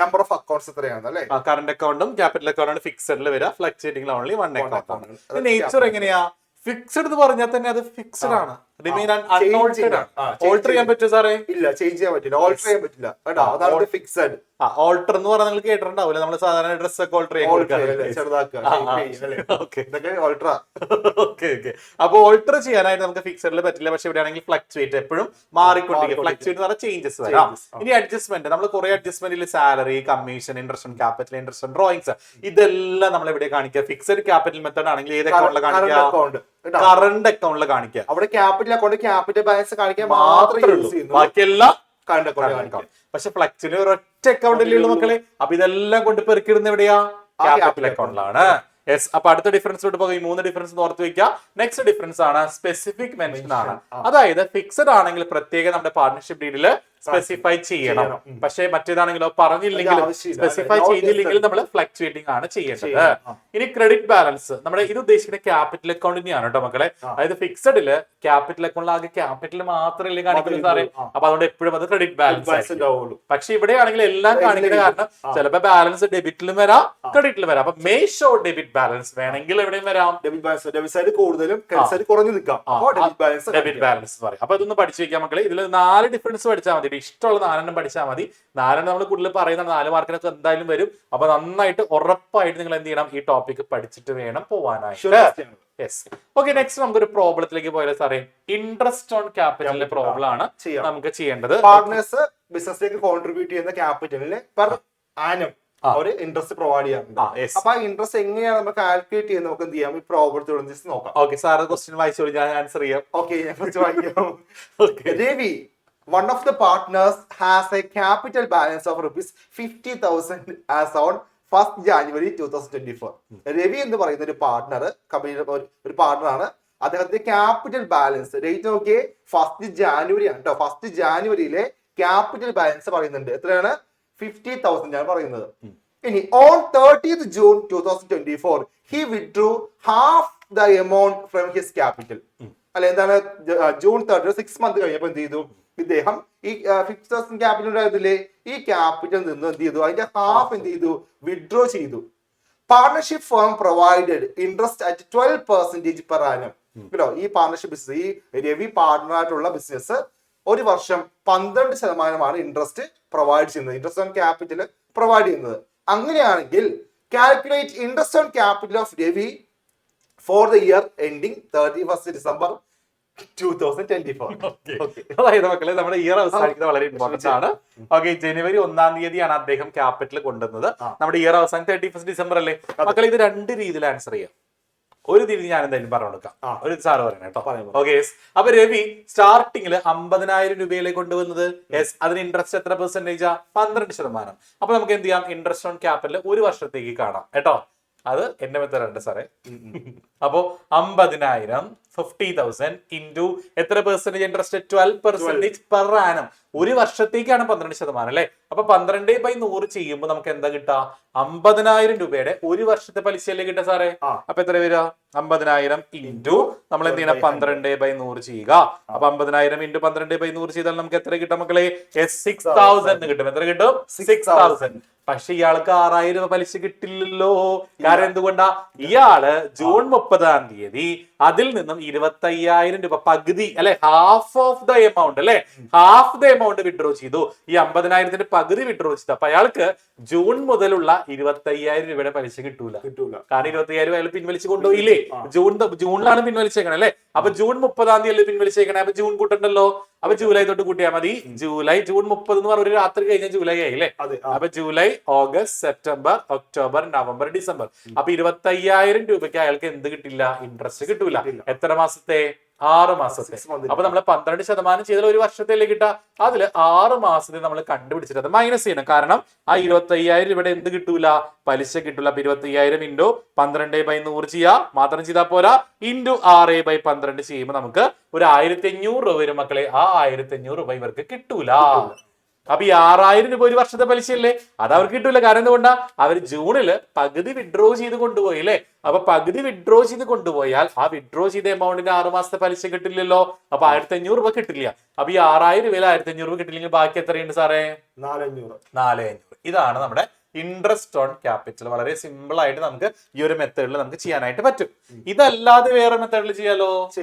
നമ്പർ ഓഫ് അക്കൗണ്ട്സ് എത്രയാണ് അല്ലേ? കറണ്ട് അക്കൗണ്ടും ക്യാപിറ്റൽ അക്കൗണ്ടാണ് ഫിക്സഡിൽ വരിക, ഫ്ലക്ച്വേറ്റിംഗിൽ ഓൺലി 1 അക്കൗണ്ട്. നേച്ചർ എങ്ങനെയാ? ഫിക്സഡ് എന്ന് പറഞ്ഞാൽ തന്നെ അത് ഫിക്സഡ് ആണ്, റിമെയിൻ അൺഓൾട്ടേഡ് ആണ്. ഓൾട്ടർ ചെയ്യാൻ പറ്റുമോ സാറേ? ഇല്ല, ചേഞ്ച് ചെയ്യാൻ പറ്റില്ല, ഓൾട്ടർ ചെയ്യാൻ പറ്റില്ല കേട്ടോ. അതാണ് ഫിക്സഡ്. ഓൾട്ടർ എന്ന് പറഞ്ഞാൽ നിങ്ങൾ കേട്ടിട്ടുണ്ടാവില്ല, നമ്മൾ സാധാരണ ഡ്രസ് ഒക്കെ ഓൾട്ടർ ചെയ്യാൻ. അപ്പൊ ഓൾട്ടർ ചെയ്യാനായിട്ട് നമുക്ക് ഫിക്സഡിൽ പറ്റില്ല. പക്ഷെ ഇവിടെയാണെങ്കിൽ ഫ്ലക്ച്വേറ്റ് എപ്പോഴും മാറിക്കൊണ്ടിരിക്കും. ഫ്ലക്ച്വേറ്റ് എന്ന് പറഞ്ഞാൽ ചേഞ്ചസ് വരാം. ഇനി അഡ്ജസ്റ്റ്മെന്റ്, നമ്മൾ കുറെ അഡ്ജസ്റ്റ്മെന്റിൽ salary, commission, interest on capital, interest on drawings, ഇതെല്ലാം നമ്മൾ എവിടെ കാണിക്കുക? ഫിക്സഡ് ക്യാപിറ്റൽ മെത്തേഡ് ആണെങ്കിൽ ഏത് അക്കൗണ്ടിൽ കാണിക്കുക? കറണ്ട് അക്കൗണ്ടിൽ കാണിക്കുക. അവിടെ ക്യാപിറ്റൽ അക്കൗണ്ട്, ക്യാപിറ്റൽ ബാലൻസ് കാണിക്കാൻ മാത്രമേ യൂസ് ചെയ്യുന്നു. ബാക്കിയെല്ലാം കറണ്ട് അക്കൗണ്ട് കാണിക്കാം. പക്ഷെ ഫ്ലെക്സിന് ഒരൊറ്റ അക്കൗണ്ടിലേ ഉള്ളൂ മക്കളെ. അപ്പൊ ഇതെല്ലാം കൊണ്ട് പെറുക്കിടുന്ന എവിടെയാ? ക്യാപിറ്റൽ അക്കൗണ്ടിലാണ്. യെസ്. അപ്പൊ അടുത്ത ഡിഫറൻസിലോട്ട് പോകും. ഈ 3 ഡിഫറൻസ് ഓർത്ത് വെക്കുക. നെക്സ്റ്റ് ഡിഫറൻസ് ആണ് സ്പെസിഫിക് മെൻഷൻ ആണ്. അതായത് ഫിക്സഡ് ആണെങ്കിൽ പ്രത്യേകം നമ്മുടെ പാർട്ണർഷിപ്പ് ഡീഡില് സ്പെസിഫൈ ചെയ്യണം. പക്ഷേ മറ്റേതാണെങ്കിലോ പറഞ്ഞില്ലെങ്കിലും സ്പെസിഫൈ ചെയ്തില്ലെങ്കിൽ നമ്മൾ ഫ്ലക്ച്വേറ്റിംഗ് ആണ് ചെയ്യേണ്ടത്. ഇനി ക്രെഡിറ്റ് ബാലൻസ് നമ്മുടെ ഇത് ഉദ്ദേശിക്കുന്ന ക്യാപിറ്റൽ അക്കൗണ്ടിനെയാണ് കേട്ടോ മക്കളെ. അതായത് ഫിക്സഡില് ക്യാപിറ്റൽ അക്കൗണ്ടിൽ ആകെ ക്യാപിറ്റൽ മാത്രമല്ലേ കാണിക്കുന്നത് സാറേ. അപ്പൊ അതുകൊണ്ട് എപ്പോഴും അത് ക്രെഡിറ്റ് ബാലൻസ്. പക്ഷെ ഇവിടെയാണെങ്കിൽ എല്ലാം കാണിക്കുന്ന കാരണം ചിലപ്പോ ബാലൻസ് ഡെബിറ്റിലും വരാം ക്രെഡിറ്റിലും വരാം. അപ്പൊ മേ ഷോ ഡെബിറ്റ് ബാലൻസ് വേണമെങ്കിൽ എവിടെയും വരാം. ഡെബിറ്റ് സൈഡ് കൂടുതലും കുറഞ്ഞു നിൽക്കാം. ഡെബിറ്റ് ബാലൻസ് പറയും. അപ്പൊ ഇതൊന്ന് പഠിച്ചു വെക്കാം മക്കളെ. ഇതിൽ 4 ഡിഫറൻസ് പഠിച്ചാൽ മതി. ഇഷ്ടമുള്ള 4 പഠിച്ചാൽ മതി. 4 നമ്മൾ കൂടുതൽ പറയുന്ന 4 മാർക്കിനൊക്കെ എന്തായാലും വരും. അപ്പൊ നന്നായിട്ട് ഉറപ്പായിട്ട് നിങ്ങൾ എന്ത് ചെയ്യണം? ഈ ടോപ്പിക് പഠിച്ചിട്ട് വേണം പോവാനായിട്ട്. യെസ്. ഓക്കെ, നെക്സ്റ്റ് നമുക്കൊരു പ്രോബ്ലത്തിലേക്ക് പോയാലോ സാറേ. ഇൻട്രസ്റ്റ് ഓൺ ക്യാപിറ്റലിന്റെ പ്രോബ്ലം ആണ് നമുക്ക് ചെയ്യേണ്ടത്. പാർട്ട്നേഴ്സ് ബിസിനസ്സിലേക്ക് കോൺട്രിബ്യൂട്ട് ചെയ്യുന്ന ക്യാപിറ്റലിന് പെർ ആനം ഒരു ഇൻട്രസ്റ്റ് പ്രൊവൈഡ് ചെയ്യാറുണ്ട്. അപ്പൊ ആ ഇൻട്രസ്റ്റ് എങ്ങനെയാണ് നമ്മൾ കാൽക്കുലേറ്റ് ചെയ്യുന്നത് നമുക്ക് എന്ത് ചെയ്യാം? ഈ പ്രോബ്ലത്തോട് ജസ്റ്റ് നോക്കാം. ഓക്കെ സാർ, ക്വസ്റ്റ്യൻ വായിച്ചോളൂ, ഞാൻ ആൻസർ ചെയ്യാം. ഓക്കെ, ഞാൻ ഫസ്റ്റ് വായിക്കാം. Ravi, one of the partners has a capital balance of rupees 50,000 as on 1st January 2024. Ravi എന്ന് പറയുന്ന ഒരു പാർട്ട്ണർ, കമ്പനിയുടെ ഒരു പാർട്ട്ണറാണ്. അദ്ദേഹത്തിന്റെ ക്യാപിറ്റൽ ബാലൻസ് ഡേറ്റ് നോക്കിയേ 1st January ആണ് കേട്ടോ. 1st Januaryയിലെ ക്യാപിറ്റൽ ബാലൻസ് പറയുന്നുണ്ട്. എത്രയാണ്? 50,000 ആണ് പറയുന്നത്. ഇനി on 30th June 2024 he withdrew half the amount from his capital. അല്ലെ എന്താണ്? ജൂൺ 30 6 months കഴിഞ്ഞപ്പോൾ എന്ത് ചെയ്തു? ഇദ്ദേഹം ഈ 50,000 ക്യാപിറ്റൽ ഉണ്ടായിരുന്നില്ലേ, ഈ ക്യാപിറ്റൽ നിന്ന് എന്ത് ചെയ്തു? അതിന്റെ ഹാഫ് എന്ത് ചെയ്തു? വിഡ്രോ ചെയ്തു. Partnership firm provided interest at 12% per annum. കേട്ടോ, ഈ പാർട്ണർഷിപ്പ് ബിസിനസ്, ഈ രവി പാർട്ണറായിട്ടുള്ള ബിസിനസ് ഒരു വർഷം 12% ഇൻട്രസ്റ്റ് പ്രൊവൈഡ് ചെയ്യുന്നത്, ഇൻട്രസ്റ്റ് ഓൺ ക്യാപിറ്റൽ പ്രൊവൈഡ് ചെയ്യുന്നത്. അങ്ങനെയാണെങ്കിൽ calculate interest on capital of Ravi for the year ending 31st December 2024. അതായത് മക്കളെ നമ്മുടെ ഇയർ അവസാനിക്കുന്നത് വളരെ ഇമ്പോർട്ടന്റ് ആണ്. ഓക്കെ, ജനുവരി 1-ാം തീയതിയാണ് അദ്ദേഹം ക്യാപിറ്റൽ കൊണ്ടുവന്നത്. നമ്മുടെ ഇയർ അവസാനം 31st December അല്ലേ മക്കളെ. ഇത് 2 രീതിയിൽ ആൻസർ ചെയ്യാം. ഒരു രീതി ഞാൻ എന്തായാലും പറഞ്ഞു കൊടുക്കാം, ഒരു സാറ് പറയണം കേട്ടോ. ഓക്കെ, അപ്പൊ രവി സ്റ്റാർട്ടിങ്ങിൽ 50,000 രൂപയിലേക്ക് കൊണ്ടുവന്നത്. യെസ്, അതിന് ഇൻട്രസ്റ്റ് എത്ര പെർസെന്റേജാ? 12%. അപ്പൊ നമുക്ക് എന്ത് ചെയ്യാം? ഇൻട്രസ്റ്റ് ഓൺ ക്യാപിറ്റൽ ഒരു വർഷത്തേക്ക് കാണാം കേട്ടോ. അത് എന്റെ മെത്തേഡ് സാറേ. അപ്പോ 50,000 50,000 ഇൻറ്റു എത്ര പെർസെന്റേജ് ഇൻട്രസ്റ്റ്? 12% per annum. ഒരു വർഷത്തേക്കാണ് 12% അല്ലെ. അപ്പൊ 12/100 ചെയ്യുമ്പോൾ നമുക്ക് എന്താ കിട്ടാ? 50,000 രൂപയുടെ ഒരു വർഷത്തെ പലിശയല്ലേ കിട്ടാ സാറേ. അപ്പൊ എത്ര വരിക? 50,000 ഇൻറ്റു നമ്മൾ എന്ത് ചെയ്യണം? 12/100 ചെയ്യുക. അപ്പൊ 50,000 ഇൻറ്റു 12/100 ചെയ്താൽ നമുക്ക് എത്ര കിട്ടും മക്കളെ? 6,000 കിട്ടും. എത്ര കിട്ടും? 6,000. പക്ഷെ ഇയാൾക്ക് 6,000 രൂപ പലിശ കിട്ടില്ലല്ലോ. കാരണം എന്തുകൊണ്ടാ? ഇയാള് ജൂൺ 30-ാം തീയതി അതിൽ നിന്നും 25,000 രൂപ പകുതി അല്ലെ, ഹാഫ് ഓഫ് ദ എമൗണ്ട് അല്ലെ, ഹാഫ് ദ എമൗണ്ട് വിഡ്രോ ചെയ്തു. ഈ 50,000-ന്റെ പകുതി വിഡ്രോ ചെയ്തു. അപ്പൊ അയാൾക്ക് ജൂൺ മുതലുള്ള 25,000 രൂപയുടെ പലിശ കിട്ടൂല. കാരണം 25,000 അയാൾ പിൻവലിച്ച് കൊണ്ടുപോയില്ലേ. ജൂണിലാണ് പിൻവലിച്ചേക്കണേ അല്ലെ. അപ്പൊ ജൂൺ 30-ാം തീയതി പിൻവലിച്ചേക്കണേ. അപ്പൊ ജൂൺ കൂട്ടണ്ടല്ലോ. അപ്പൊ ജൂലൈ തൊട്ട് കൂട്ടിയാൽ മതി. ജൂൺ 30 എന്ന് പറഞ്ഞ ഒരു രാത്രി കഴിഞ്ഞ ജൂലൈ ആയില്ലേ. അപ്പൊ July, August, September, October, November, December. അപ്പൊ 25,000 രൂപയ്ക്ക് അയാൾക്ക് എന്ത് കിട്ടില്ല? ഇൻട്രസ്റ്റ് കിട്ടൂല. എത്ര മാസത്തെ? 6 മാസത്തെ. അപ്പൊ നമ്മൾ 12% ചെയ്താൽ ഒരു വർഷത്തേക്ക് കിട്ടാ. അതില് 6 മാസത്തെ നമ്മൾ കണ്ടുപിടിച്ചിട്ട് അത് മൈനസ് ചെയ്യണം. കാരണം ആ 25,000 രൂപയുടെ എന്ത് കിട്ടൂല? പലിശ കിട്ടൂല. അപ്പൊ 25,000 ഇൻറ്റു 12/100 ചെയ്യാ. മാത്രം ചെയ്താൽ പോരാ, ഇൻറ്റു 6/12 ചെയ്യുമ്പോൾ നമുക്ക് ഒരു 1,500 രൂപ വരും മക്കളെ. ആ 1,500 രൂപ ഇവർക്ക് കിട്ടൂല. അപ്പൊ ഈ 6,000 രൂപ ഒരു വർഷത്തെ പലിശയല്ലേ, അത് അവർക്ക് കിട്ടൂല. കാരണം എന്തുകൊണ്ടാ? അവർ ജൂണില് പകുതി വിഡ്രോ ചെയ്ത് കൊണ്ടുപോയി അല്ലേ. അപ്പൊ പകുതി വിഡ്രോ ചെയ്ത് കൊണ്ടുപോയാൽ ആ വിഡ്രോ ചെയ്ത എമൗണ്ടിന് 6 മാസത്തെ പലിശ കിട്ടില്ലല്ലോ. അപ്പൊ 1,500 രൂപ കിട്ടില്ല. അപ്പൊ ഈ 6,000 രൂപയിൽ 1,500 രൂപ കിട്ടില്ലെങ്കിൽ ബാക്കി എത്രയുണ്ട് സാറേ? 4,500. ഇതാണ് നമ്മുടെ ഇൻട്രസ്റ്റ് ഓൺ ക്യാപിറ്റൽ. വളരെ സിമ്പിൾ ആയിട്ട് നമുക്ക് ഈ ഒരു മെത്തേഡിൽ നമുക്ക് ചെയ്യാനായിട്ട് പറ്റും. ഇതല്ലാതെ വേറെ മെത്തേഡിൽ ചെയ്യാലോ?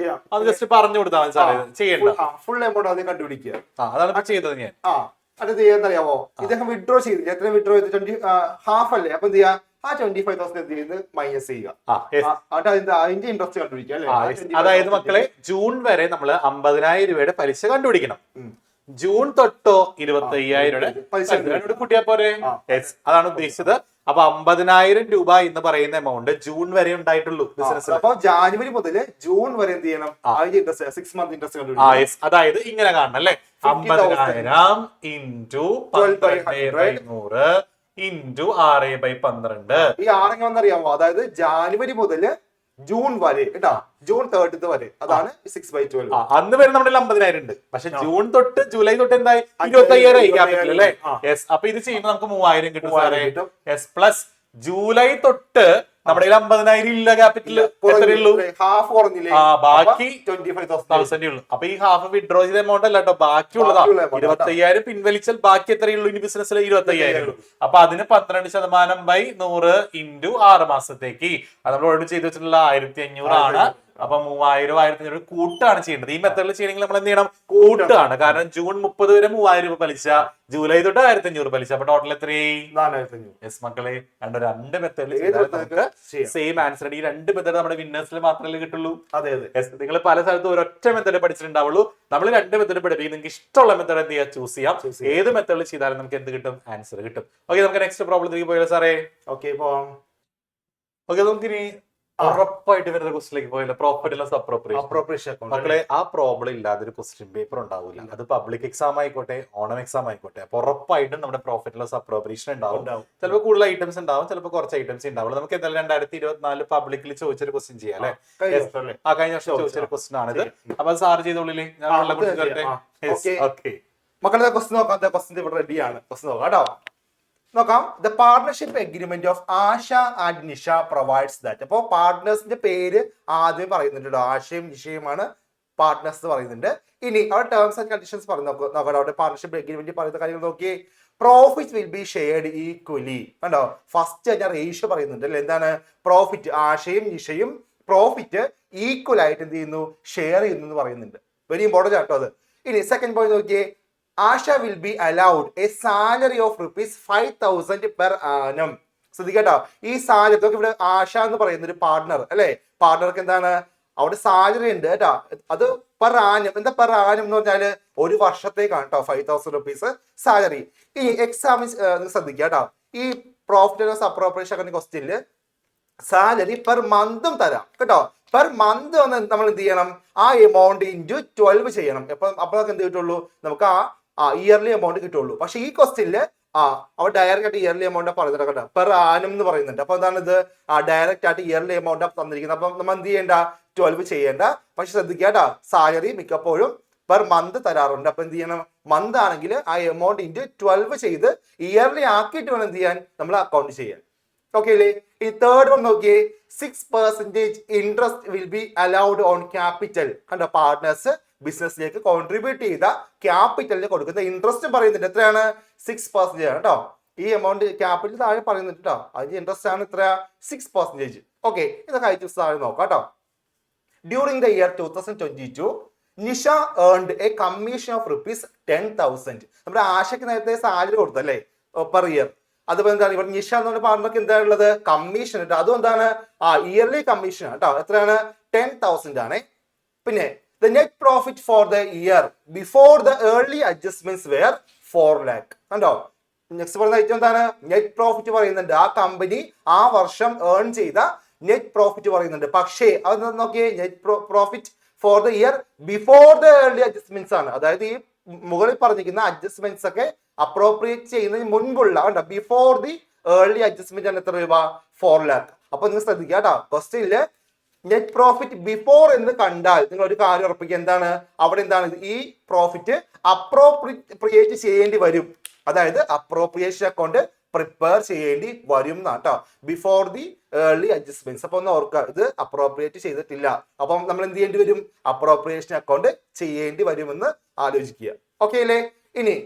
അത് ജസ്റ്റ് പറഞ്ഞു കൊടുത്താൽ മതി സാറേ. ചെയ്യണ്ട, ഫുൾ എമൗണ്ട് ആദ്യം കണ്ടുപിടിക്കുക. അതാണ് ചെയ്തത് ഞാൻ. അത് ചെയ്യാന്നറിയാമോ? ഇദ്ദേഹം വിഡ്രോ ചെയ്തില്ല. എത്ര വിഡ്രോ ചെയ്ത്? ഹാഫ് അല്ലേ. അപ്പൊ എന്ത് ചെയ്യാ? ആ 25,000 എന്ത് ചെയ്യുന്നത്? മൈനസ് ചെയ്യുക. അതിന്റെ ഇൻട്രസ്റ്റ് കണ്ടുപിടിക്കുക. അതായത് മക്കളെ ജൂൺ വരെ നമ്മൾ 50,000 രൂപയുടെ പലിശ കണ്ടുപിടിക്കണം. ജൂൺ തൊട്ടോ 25,000 രൂപയുടെ കൂട്ടിയാ പോരെ. അതാണ് ഉദ്ദേശിച്ചത്. അപ്പൊ 50,000 രൂപ എന്ന് പറയുന്ന എമൗണ്ട് ജൂൺ വരെ ഉണ്ടായിട്ടുള്ളൂ ബിസിനസ്. അപ്പൊ ജാനുവരി മുതൽ ജൂൺ വരെ എന്ത് ചെയ്യണം? 6 മന്ത് ഇൻട്രസ്റ്റ്. അതായത് ഇങ്ങനെ കാണണം അല്ലെ, 50,000 ഇൻറ്റു 12/100 ഇൻറ്റു 6/12. ഈ 6 എങ്ങനെ വന്നറിയാമോ? അതായത് ജാനുവരി മുതൽ ജൂൺ വരെ കേട്ടോ, ജൂൺ 30 വരെ, അതാണ് 6/12. അന്ന് വരെ നമ്മുടെ 50,000 ഉണ്ട്. പക്ഷെ ജൂൺ തൊട്ട് ജൂലൈ തൊട്ട് എന്തായി 25,000 ക്യാപിറ്റൽ അല്ലേ. യെസ്, അപ്പൊ ഇത് ചെയ്യുമ്പോൾ നമുക്ക് 3,000 കിട്ടും സാറേ. യെസ്, പ്ലസ് ജൂലൈ തൊട്ട് നമ്മുടെ 50,000 ഇല്ല ക്യാപിറ്റൽ, എത്രയുള്ളൂ? ഹാഫ് കുറഞ്ഞില്ലേ? ബാക്കി 25,000 ഉള്ളൂ. അപ്പൊ ഈ ഹാഫ് വിഡ്രോ ചെയ്ത എമൗണ്ട് അല്ല കേട്ടോ, ബാക്കിയുള്ളതാ. 25,000 പിൻവലിച്ചാൽ ബാക്കി എത്രയുള്ളൂ ഇനി ബിസിനസ്സിൽ? 25,000 ഉള്ളൂ. അപ്പൊ അതിന് 12% ഇൻറ്റു 6 മാസത്തേക്ക് അത് നമ്മൾ ഓൾറെഡി ചെയ്ത് വെച്ചിട്ടുള്ള 1,500 ആണ്. അപ്പൊ 3,000 1,500 കൂട്ടാണ് ചെയ്യേണ്ടത്. ഈ മെത്തേഡിൽ ചെയ്യണമെങ്കിൽ നമ്മൾ എന്ത് ചെയ്യണം? കൂട്ടാണ്. കാരണം ജൂൺ 30 വരെ 3,000 രൂപ പലിശ, ജൂലൈ തൊട്ട് 1,500 പലിശ. അപ്പൊ ടോട്ടൽ എത്രയായി? 4,500. യെസ് മക്കളെ, രണ്ട് മെത്തേഡിൽ സെയിം ആൻസർ. ഈ രണ്ട് മെത്തേഡ് നമ്മുടെ വിന്നേഴ്സിൽ മാത്രമേ കിട്ടുള്ളൂ. അതെ അതെ. നിങ്ങൾ പല സ്ഥലത്തും ഒരൊറ്റ മെത്തേഡ് പഠിച്ചിട്ടുണ്ടാവുള്ളൂ. നമ്മൾ 2 മെത്തേഡ് പഠിപ്പിക്കും. നിങ്ങൾക്ക് ഇഷ്ടമുള്ള മെത്തേഡ് എന്ത് ചെയ്യാം? ചൂസ് ചെയ്യാം. ഏത് മെത്തേഡിൽ ചെയ്താലും നമുക്ക് എന്ത് കിട്ടും? ആൻസർ കിട്ടും. ഓക്കെ, നമുക്ക് നെക്സ്റ്റ് പ്രോബ്ലത്തിലേക്ക് പോയാലോ സാറേ? ഓക്കെ, പോവാം. ഓക്കെ, നമുക്കിനി ഉറപ്പായിട്ട് വരുന്ന ക്വസ്റ്റിലേക്ക് പോയല്ലോ, പ്രോഫിറ്റ് ലോസ് അപ്രോപ്രിയേഷൻ. മക്കളെ, ആ പ്രോബ്ലം ഇല്ലാതെ ഒരു ക്വസ്റ്റ്യൻ പേപ്പർ ഉണ്ടാവില്ല. അത് പബ്ലിക് എക്സാം ആയിക്കോട്ടെ, ഓണം എക്സാം ആയിക്കോട്ടെ. അപ്പൊ ഉറപ്പായിട്ടും നമ്മുടെ പ്രോഫിറ്റ് ലോസ് അപ്രോപ്രിയേഷൻ ഉണ്ടാവും. ചിലപ്പോൾ കൂടുതൽ ഐറ്റംസ് ഉണ്ടാവും, ചിലപ്പോൾ കുറച്ച് ഐറ്റംസ് ഉണ്ടാവുള്ളൂ. നമുക്ക് എന്തായാലും 2024 പബ്ലിക്കിൽ ചോദിച്ചൊരു ക്വസ്റ്റ്യൻ ചെയ്യാം അല്ലെ. കഴിഞ്ഞ വർഷം ചോദിച്ചൊരു ക്വസ്റ്റ്യൻ ആണിത്. അപ്പൊ സാർ ചെയ്തോളില്ലേ, ഞാൻ മക്കളുടെ ക്വസ്റ്റ്യൻ നോക്കാം. ക്വസ്റ്റ്യൻ ഇവിടെ റെഡിയാണ്. ക്വസ്റ്റ്യൻ നോക്കാം കേട്ടോ. നോക്കാം. The partnership agreement of Asha and Nisha provides that. അപ്പോൾ പാർട്ട്നേഴ്സിന്റെ പേര് ആദ്യം പറയുന്നുണ്ട്. ആശയും നിഷയുമാണ് പാർട്ട്നേഴ്സ് പറയുന്നുണ്ട്. ഇനി അവിടെ ടേംസ് ആൻഡ് കണ്ടീഷൻസ് പറഞ്ഞു നോക്കാം. അവിടെ പാർട്ണർഷിപ്പ് എഗ്രിമെന്റ് പറയുന്ന കാര്യങ്ങൾ നോക്കി. Profit will be shared equally. കണ്ടോ, ഫസ്റ്റ് ഞാൻ റേഷ്യോ പറയുന്നുണ്ട് അല്ലെ. എന്താണ്? പ്രോഫിറ്റ്, ആശയും നിഷയും പ്രോഫിറ്റ് ഈക്വൽ ആയിട്ട് എന്ത് ചെയ്യുന്നു? ഷെയർ ചെയ്യുന്നു എന്ന് പറയുന്നുണ്ട്. വെരി ഇമ്പോർട്ടന്റ് ആട്ടോ അത്. ഇനി സെക്കൻഡ് പോയിന്റ് നോക്കിയേ. Asha will be allowed a salary of ₹5,000 per annum. ശ്രദ്ധിക്കട്ടോ, ഈ സാലറി ഇവിടെ ആശ എന്ന് പറയുന്ന ഒരു പാർട്ണർ അല്ലെ. പാർട്ണർക്ക് എന്താണ്? അവിടെ സാലറി ഉണ്ട് കേട്ടോ. അത് പെർ ആനം. എന്താ പെർ ആനം എന്ന് പറഞ്ഞാല് ഒരു വർഷത്തേക്കാണ് കേട്ടോ. ₹5,000 സാലറി. ഈ എക്സാമിന് ശ്രദ്ധിക്കുക കേട്ടോ. ഈ പ്രോഫിറ്റ് ലോസ് അപ്രോപ്രിയേഷൻ ക്വസ്റ്റ്യനില് സാലറി പെർ മന്തും തരാം കേട്ടോ. പെർ മന്ത് വന്ന് നമ്മൾ എന്ത് ചെയ്യണം? ആ എമൗണ്ട് ഇൻറ്റു 12 ചെയ്യണം. അപ്പൊ നമുക്ക് എന്ത് കിട്ടുള്ളൂ? നമുക്ക് ആ ഇയർലി എമൗണ്ട് കിട്ടുള്ളൂ. പക്ഷെ ഈ ക്വസ്റ്റ്യനില് അവിടെ ഡയറക്റ്റ് ആയിട്ട് ഇയർലി എമൗണ്ട് പറയുന്നുണ്ട് കേട്ടോ. പെർ ആനം എന്ന് പറയുന്നുണ്ട്. അപ്പൊ എന്താണ് ഇത്? ഡയറക്റ്റ് ആയിട്ട് ഇയർലി എമൗണ്ട് തന്നിരിക്കുന്നത്. അപ്പൊ നമ്മൾ എന്ത് ചെയ്യേണ്ട? 12 ചെയ്യേണ്ട. പക്ഷെ ശ്രദ്ധിക്കുക കേട്ടോ, സാലറി മിക്കപ്പോഴും പെർ മന്ത് തരാറുണ്ട്. അപ്പൊ എന്ത് ചെയ്യണം? മന്ത് ആണെങ്കിൽ ആ എമൗണ്ട് ഇൻറ്റു 12 ചെയ്ത് ഇയർലി ആക്കിയിട്ട് വേണം എന്ത് ചെയ്യാൻ? നമ്മൾ അക്കൗണ്ട് ചെയ്യാൻ. ഓക്കെ അല്ലേ? ഈ തേർഡ് വൺ നോക്കിയേ. 6% interest will be allowed on capital. കണ്ടോ, പാർട്ട്നേഴ്സ് ബിസിനസ്സിലേക്ക് കോൺട്രിബ്യൂട്ട് ചെയ്ത ക്യാപിറ്റലിന് കൊടുക്കുന്ന ഇൻട്രസ്റ്റ് പറയുന്നുണ്ട്. എത്രയാണ്? 6% ആണ് കേട്ടോ. ഈ എമൗണ്ട് ക്യാപിറ്റൽ താഴെ പറയുന്നുണ്ട് കേട്ടോ. അതിന്റെ ഇൻട്രസ്റ്റ് ആണ് എത്ര? 6%. ഓക്കെ, ഇതൊക്കെ ഐറ്റംസ് താഴെ നോക്കാം കേട്ടോ. During the year 2022 Nisha earned A commission of ₹10,000. നമ്മുടെ ആശയ്ക്ക് നേരത്തെ സാലറി കൊടുത്തല്ലേ പെർ ഇയർ. അതുപോലെ എന്താണ് ഇവിടെ നിഷ എന്ന് പറഞ്ഞ പാർട്ണർക്ക് എന്താണ് ഉള്ളത്? കമ്മീഷൻ കേട്ടോ. അതും എന്താണ്? ഇയർലി കമ്മീഷൻ കേട്ടോ. എത്രയാണ്? 10,000 ആണ്. പിന്നെ the net profit for the year before the early adjustments were 4 lakh. കണ്ടോ, നെക്സ്റ്റ് പറയുന്ന ഐറ്റം എന്താണ്? നെറ്റ് പ്രോഫിറ്റ് പറയുന്നുണ്ട്. ആ കമ്പനി ആ വർഷം ഏൺ ചെയ്ത നെറ്റ് പ്രോഫിറ്റ് പറയുന്നുണ്ട്. പക്ഷേ അത് നോക്കിയേ, net profit for the year before the early adjustments ആണ്. അതായത് ഈ മുകളിൽ പറഞ്ഞിരിക്കുന്ന അഡ്ജസ്റ്റ്മെന്റ്സ് ഒക്കെ അപ്രോപ്രിയേറ്റ് ചെയ്യുന്നതിന് മുൻപുള്ള കണ്ടോ, ബിഫോർ ദി ഏർലി അഡ്ജസ്റ്റ്മെന്റ് ആണ് എത്ര രൂപ? 4 lakh. അപ്പൊ നിങ്ങൾ ശ്രദ്ധിക്കുക കേട്ടോ, ക്വസ്റ്റ്യനില് നെറ്റ് പ്രോഫിറ്റ് ബിഫോർ എന്ന് കണ്ടാൽ നിങ്ങൾ ഒരു കാര്യം ഉറപ്പിക്കുക. എന്താണ് അവിടെ? എന്താണ്? ഈ പ്രോഫിറ്റ് അപ്രോപ്രിയേറ്റ് ചെയ്യേണ്ടി വരും. അതായത് അപ്രോപ്രിയേഷൻ അക്കൗണ്ട് പ്രിപ്പയർ ചെയ്യേണ്ടി വരും എന്നാട്ടോ. Before the early adjustments. അപ്പൊ ഒന്ന് ഓർക്കുക, ഇത് അപ്രോപ്രിയേറ്റ് ചെയ്തിട്ടില്ല. അപ്പം നമ്മൾ എന്ത് ചെയ്യേണ്ടി വരും? അപ്രോപ്രിയേഷൻ അക്കൗണ്ട് ചെയ്യേണ്ടി വരുമെന്ന് ആലോചിക്കുക. ഓക്കെ അല്ലേ? ഇനി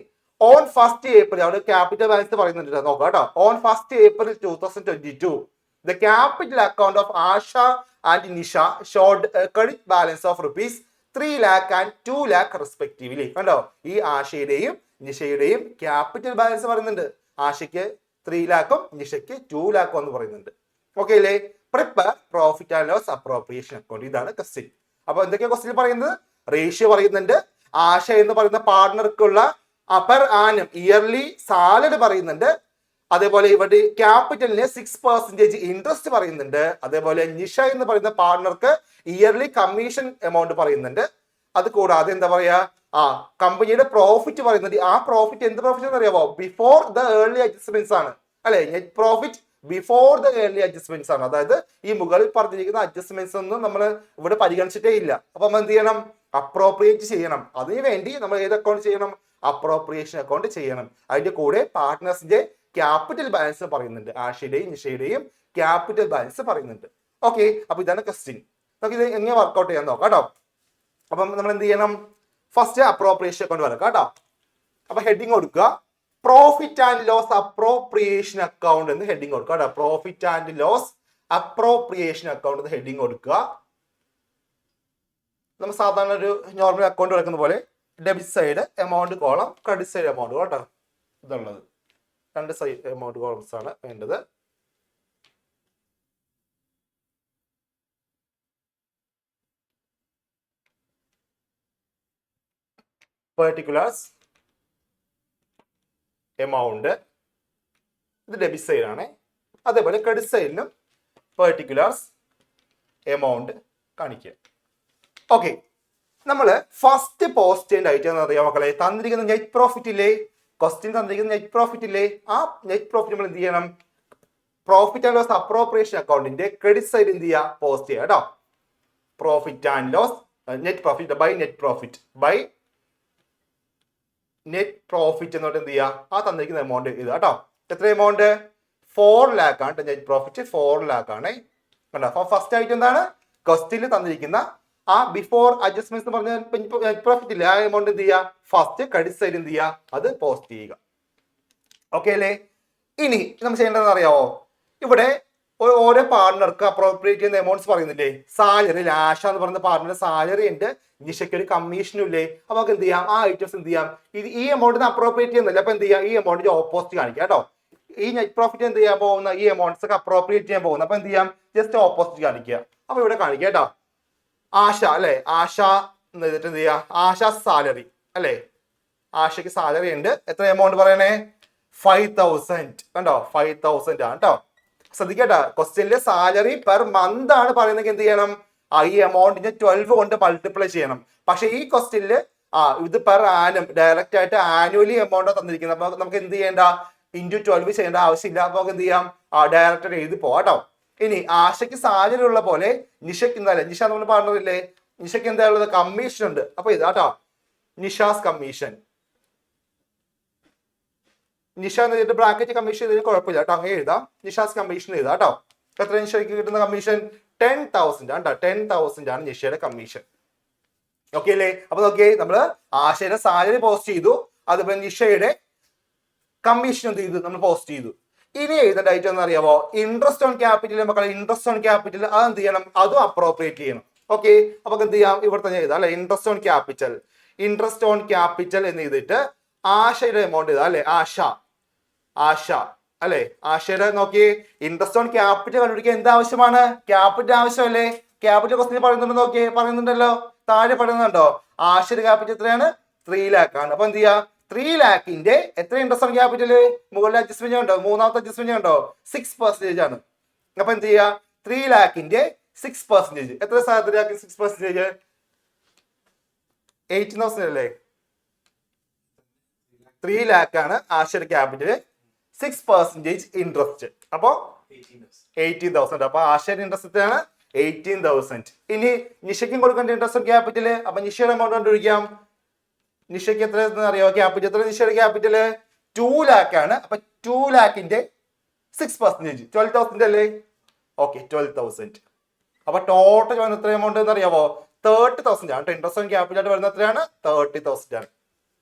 ഓൺ 1st April അവിടെ ക്യാപിറ്റൽ ബാലൻസ് പറയുന്നുണ്ട്, നോക്കാം കേട്ടോ. On 1st April 2022 the capital account of Asha and Nisha showed a credit balance of ₹3 lakh and 2 lakh respectively. കണ്ടോ, ഈ ആശയുടെയും നിഷയുടെയും ക്യാപിറ്റൽ ബാലൻസ് പറയുന്നുണ്ട്. ആശയ്ക്ക് 3 lakhും നിഷയ്ക്ക് 2 lakhും എന്ന് പറയുന്നുണ്ട്. ഓക്കെ അല്ലേ? Prepare profit and loss appropriation account. ഇതാണ് ക്വസ്റ്റ്യൻ. അപ്പൊ എന്തൊക്കെയാ ക്വസ്റ്റ്യൻ പറയുന്നത്? റേഷ്യോ പറയുന്നുണ്ട്. ആശ എന്ന് പറയുന്ന പാർട്ണർക്കുള്ള പെർ ആനം ഇയർലി സാലറി പറയുന്നുണ്ട്. അതേപോലെ ഇവിടെ ക്യാപിറ്റലിന് 6% ഇൻട്രസ്റ്റ് പറയുന്നുണ്ട്. അതേപോലെ നിഷ എന്ന് പറയുന്ന പാർട്ണർക്ക് ഇയർലി കമ്മീഷൻ എമൗണ്ട് പറയുന്നുണ്ട്. അത് കൂടാതെ എന്താ പറയാ, കമ്പനിയുടെ പ്രോഫിറ്റ് പറയുന്നുണ്ട്. ആ പ്രോഫിറ്റ് എന്ത് പ്രോഫിറ്റ് എന്ന് അറിയാമോ? ബിഫോർ ദ ഏർലി അഡ്ജസ്റ്റ്മെന്റ്സ് ആണ് അല്ലെ. Net profit before the early adjustments ആണ്. അതായത് ഈ മുകളിൽ പറഞ്ഞിരിക്കുന്ന അഡ്ജസ്റ്റ്മെന്റ്സ് ഒന്നും നമ്മൾ ഇവിടെ പരിഗണിച്ചിട്ടേ ഇല്ല. അപ്പൊ നമ്മൾ എന്ത് ചെയ്യണം? അപ്രോപ്രിയേറ്റ് ചെയ്യണം. അതിനു വേണ്ടി നമ്മൾ ഏത് അക്കൗണ്ട് ചെയ്യണം? അപ്രോപ്രിയേഷൻ അക്കൗണ്ട് ചെയ്യണം. അതിന്റെ കൂടെ പാർട്ട്നേഴ്സിന്റെ ക്യാപിറ്റൽ ബാലൻസ് പറയുന്നുണ്ട്. ആഷയുടെയും നിഷയുടെയും ക്യാപിറ്റൽ ബാലൻസ് പറയുന്നുണ്ട്. ഓക്കെ, അപ്പൊ ഇതാണ് ക്വസ്റ്റ്യൻ. നമുക്ക് ഇത് എങ്ങനെ വർക്ക്ഔട്ട് ചെയ്യാൻ നോക്കാം കേട്ടോ. അപ്പം നമ്മൾ എന്ത് ചെയ്യണം? ഫസ്റ്റ് അപ്രോപ്രിയേഷൻ അക്കൗണ്ട് വരക്കാം കേട്ടോ. അപ്പൊ ഹെഡിങ് കൊടുക്കുക, profit and loss appropriation account എന്ന് ഹെഡിങ് കൊടുക്കുക കേട്ടോ. Profit and loss appropriation account എന്ന് ഹെഡിങ് കൊടുക്കുക. നമ്മൾ സാധാരണ ഒരു നോർമൽ അക്കൗണ്ട് എടുക്കുന്ന പോലെ debit side amount column, credit side amount കേട്ടോ. ഇതുള്ളത് 2 സൈഡ് എമൗണ്ട് കോളംസ് ആണ് വേണ്ടത്. പെർട്ടിക്കുലേഴ്സ് എമൗണ്ട്, ഇത് ഡെബിറ്റ് സൈഡ് ആണ്. അതേപോലെ ക്രെഡിറ്റ് സൈഡിലും പെർട്ടിക്കുലേഴ്സ് എമൗണ്ട് കാണിക്കുക. ഓക്കെ, നമ്മൾ ഫസ്റ്റ് പോസ്റ്റന്റ് ആയിട്ട് എന്ന് അറിയാം മക്കളെ, തന്നിരിക്കുന്ന നെറ്റ് പ്രോഫിറ്റ് ഇല്ലേ, ക്വസ്റ്റ്യൻ തന്നിരിക്കുന്ന നെറ്റ് പ്രോഫിറ്റ് ഇല്ലേ, ആ നെറ്റ് പ്രോഫിറ്റ് നമ്മൾ എന്ത് ചെയ്യണം? പ്രോഫിറ്റ് ആൻഡ് ലോസ് അപ്രോപ്രിയേഷൻ അക്കൗണ്ടിന്റെ ക്രെഡിറ്റ് സൈഡ് എന്ത് ചെയ്യുക? പോസ്റ്റ് ചെയ്യുക കേട്ടോ. Profit and loss net profit by net profit by net profit എന്നോട്ട് എന്ത് ചെയ്യുക? ആ തന്നിരിക്കുന്ന എമൗണ്ട് ഇത് കേട്ടോ. എത്ര എമൗണ്ട്? 4 lakh ആണ് നെറ്റ് പ്രോഫിറ്റ്. 4 lakh ആണ് കണ്ടോ. അപ്പൊ ഫസ്റ്റ് ആയിട്ട് എന്താണ്? ക്വസ്റ്റ്യനിൽ തന്നിരിക്കുന്ന ആ ബിഫോർ അഡ്ജസ്റ്റ്മെന്റ് പറഞ്ഞ നെറ്റ് പ്രോഫിറ്റ് ഇല്ല, ആ എമൗണ്ട് എന്ത് ചെയ്യുക? ഫസ്റ്റ് ക്രെഡിറ്റ് സൈഡ് എന്ത് ചെയ്യുക? അത് പോസ്റ്റ് ചെയ്യുക. ഓക്കെ അല്ലേ? ഇനി നമ്മൾ ചെയ്യേണ്ടതെന്ന് അറിയാവോ? ഇവിടെ ഓരോ പാർട്ണർക്ക് അപ്രോപ്രിയേറ്റ് ചെയ്യുന്ന എമൗണ്ട്സ് പറയുന്നില്ലേ? സാലറി, ആശ എന്ന് പറയുന്ന പാർട്ണറിന്റെ സാലറി ഉണ്ട്, നിഷയ്ക്ക് ഒരു കമ്മീഷനും ഇല്ലേ? അപ്പൊ നമുക്ക് എന്ത് ചെയ്യാം? ആ ഐറ്റംസ് എന്ത് ചെയ്യാം? ഈ എമൗണ്ടിന് അപ്രോപ്രിയേറ്റ് ചെയ്യുന്നില്ല. അപ്പൊ എന്ത് ചെയ്യാം? ഈ എമൗണ്ടിന്റെ ഓപ്പോസിറ്റ് കാണിക്കാം കേട്ടോ. ഈ നെറ്റ് പ്രോഫിറ്റ് എന്ത് ചെയ്യാൻ പോകുന്ന ഈ എമൗണ്ട്സ് ഒക്കെ അപ്രോപ്രിയേറ്റ് ചെയ്യാൻ പോകുന്നത്. അപ്പൊ എന്ത് ചെയ്യാം? ജസ്റ്റ് ഓപ്പോസിറ്റ് കാണിക്കുക. അപ്പൊ ഇവിടെ കാണിക്കുക കേട്ടോ. ആശ അല്ലെ, ആശ എന്ന് എഴുതിട്ട് എന്ത് ചെയ്യുക? ആശ സാലറി അല്ലെ, ആശയ്ക്ക് സാലറി ഉണ്ട്. എത്ര എമൗണ്ട് പറയണേ? 5,000 കണ്ടോ. 5,000 ആണ് കേട്ടോ. ശ്രദ്ധിക്കട്ടോ, ക്വസ്റ്റ്യനിലെ സാലറി പെർ മന്ത് ആണ് പറയുന്നത്. എന്ത് ചെയ്യണം? ഈ എമൗണ്ടിനെ 12 കൊണ്ട് മൾട്ടിപ്ലൈ ചെയ്യണം. പക്ഷെ ഈ ക്വസ്റ്റ്യനില് ഇത് പെർ ആനം ഡയറക്റ്റ് ആയിട്ട് ആനുവലി എമൗണ്ട് തന്നിരിക്കുന്നത്. അപ്പൊ നമുക്ക് എന്ത് ചെയ്യേണ്ട? ഇൻറ്റു 12 ചെയ്യേണ്ട ആവശ്യമില്ല. അപ്പൊ നമുക്ക് എന്ത് ചെയ്യാം? ഡയറക്റ്റ് എഴുതി പോവാട്ടോ. ഇനി ആശയ്ക്ക് സാലറി ഉള്ള പോലെ നിഷയ്ക്ക് എന്തായാലും, നിഷ നമ്മൾ പറഞ്ഞില്ലേ, നിഷയ്ക്ക് എന്താ ഉള്ളത്? കമ്മീഷൻ ഉണ്ട്. അപ്പൊ ഇതാട്ടോ നിഷാസ് കമ്മീഷൻ. നിഷ എന്ന് എഴുതിയിട്ട് ബ്രാക്കറ്റ് കമ്മീഷൻ ഇതിന് കുഴപ്പമില്ല കേട്ടോ, അങ്ങനെ എഴുതാം. നിഷാസ് കമ്മീഷൻ എഴുതാം കേട്ടോ. എത്ര നിഷയ്ക്ക് കിട്ടുന്ന കമ്മീഷൻ? 10,000 ആണ് കേട്ടോ. 10,000 ആണ് നിഷയുടെ കമ്മീഷൻ. ഓക്കെ അല്ലേ? അപ്പൊ നോക്കിയേ, നമ്മള് ആശയുടെ സാലറി പോസ്റ്റ് ചെയ്തു, അതുപോലെ നിഷയുടെ കമ്മീഷൻ എന്ത് ചെയ്തു? നമ്മൾ പോസ്റ്റ് ചെയ്തു. ഇനി എഴുതേണ്ട ഐറ്റം എന്ന് അറിയാമോ? Interest on capital. മക്കളെ അത് എന്ത് ചെയ്യണം? അതും അപ്രോപ്രിയേറ്റ് ചെയ്യണം. ഓക്കെ, അപ്പൊ എന്ത് ചെയ്യാം? ഇവിടെ തന്നെ എഴുതാം അല്ലെ, interest on capital. Interest on capital എന്ന് എഴുതിയിട്ട് ആശയുടെ എമൗണ്ട് എഴുതാം അല്ലെ. ആശ അല്ലെ, ആശയുടെ നോക്കി ഇൻട്രസ്റ്റ് ഓൺ ക്യാപിറ്റൽ കണ്ടുപിടിക്കാൻ എന്ത് ആവശ്യമാണ്? ക്യാപിറ്റൽ ആവശ്യമല്ലേ? ക്യാപിറ്റൽ ക്വസ്റ്റ്യൻ പറയുന്നുണ്ട്, നോക്കിയേ പറയുന്നുണ്ടല്ലോ, താഴെ പറയുന്നുണ്ടോ? ആശയുടെ ക്യാപിറ്റൽ എത്രയാണ്? 3 lakh ആണ്. അപ്പൊ എന്ത് ചെയ്യാ? 3 lakhന്റെ എത്ര ഇൻട്രസ്റ്റ് ഓൺ ക്യാപിറ്റൽ? മുകളിൽ അഡ്ജസ്റ്റ്മെന്റ് ഉണ്ടോ? മൂന്നാമത്തെ അഡ്ജസ്റ്റ്മെന്റ് ഉണ്ടോ? 6% ആണ്. അപ്പൊ എന്ത് ചെയ്യാ? 3 lakhന്റെ 6%. എത്ര സാലറി? 6% 18,000 അല്ലേ? 3 lakh ആണ് ആശയുടെ ക്യാപിറ്റല്. 6% ഇൻട്രസ്റ്റ്. അപ്പൊ 18,000. അപ്പൊ ആശയുടെ ഇൻട്രസ്റ്റ് എത്രയാണ്? 18,000. ഇനി നിഷയ്ക്കും കൊടുക്കേണ്ട ഇൻട്രസ്റ്റ് ഓൺ ക്യാപിറ്റല്. അപ്പൊ നിഷയുടെ എമൗണ്ട് കണ്ടുപിടിക്കാം. നിഷയ്ക്ക് എത്ര അറിയോ? ക്യാപിറ്റൽ എത്ര? നിഷയുടെ ക്യാപിറ്റല് 2 lakh ആണ്. അപ്പൊ 2 lakhന്റെ 6% 12,000 അല്ലേ? ഓക്കെ, 12,000. അപ്പൊ ടോട്ടൽ വരുന്ന എത്ര എമൗണ്ട് എന്ന് അറിയാവോ? 30,000 ആണ്. ഇൻട്രസ്റ്റ് ഓൺ ക്യാപിറ്റൽ ആയിട്ട് വരുന്ന എത്രയാണ്? 30,000 ആണ്.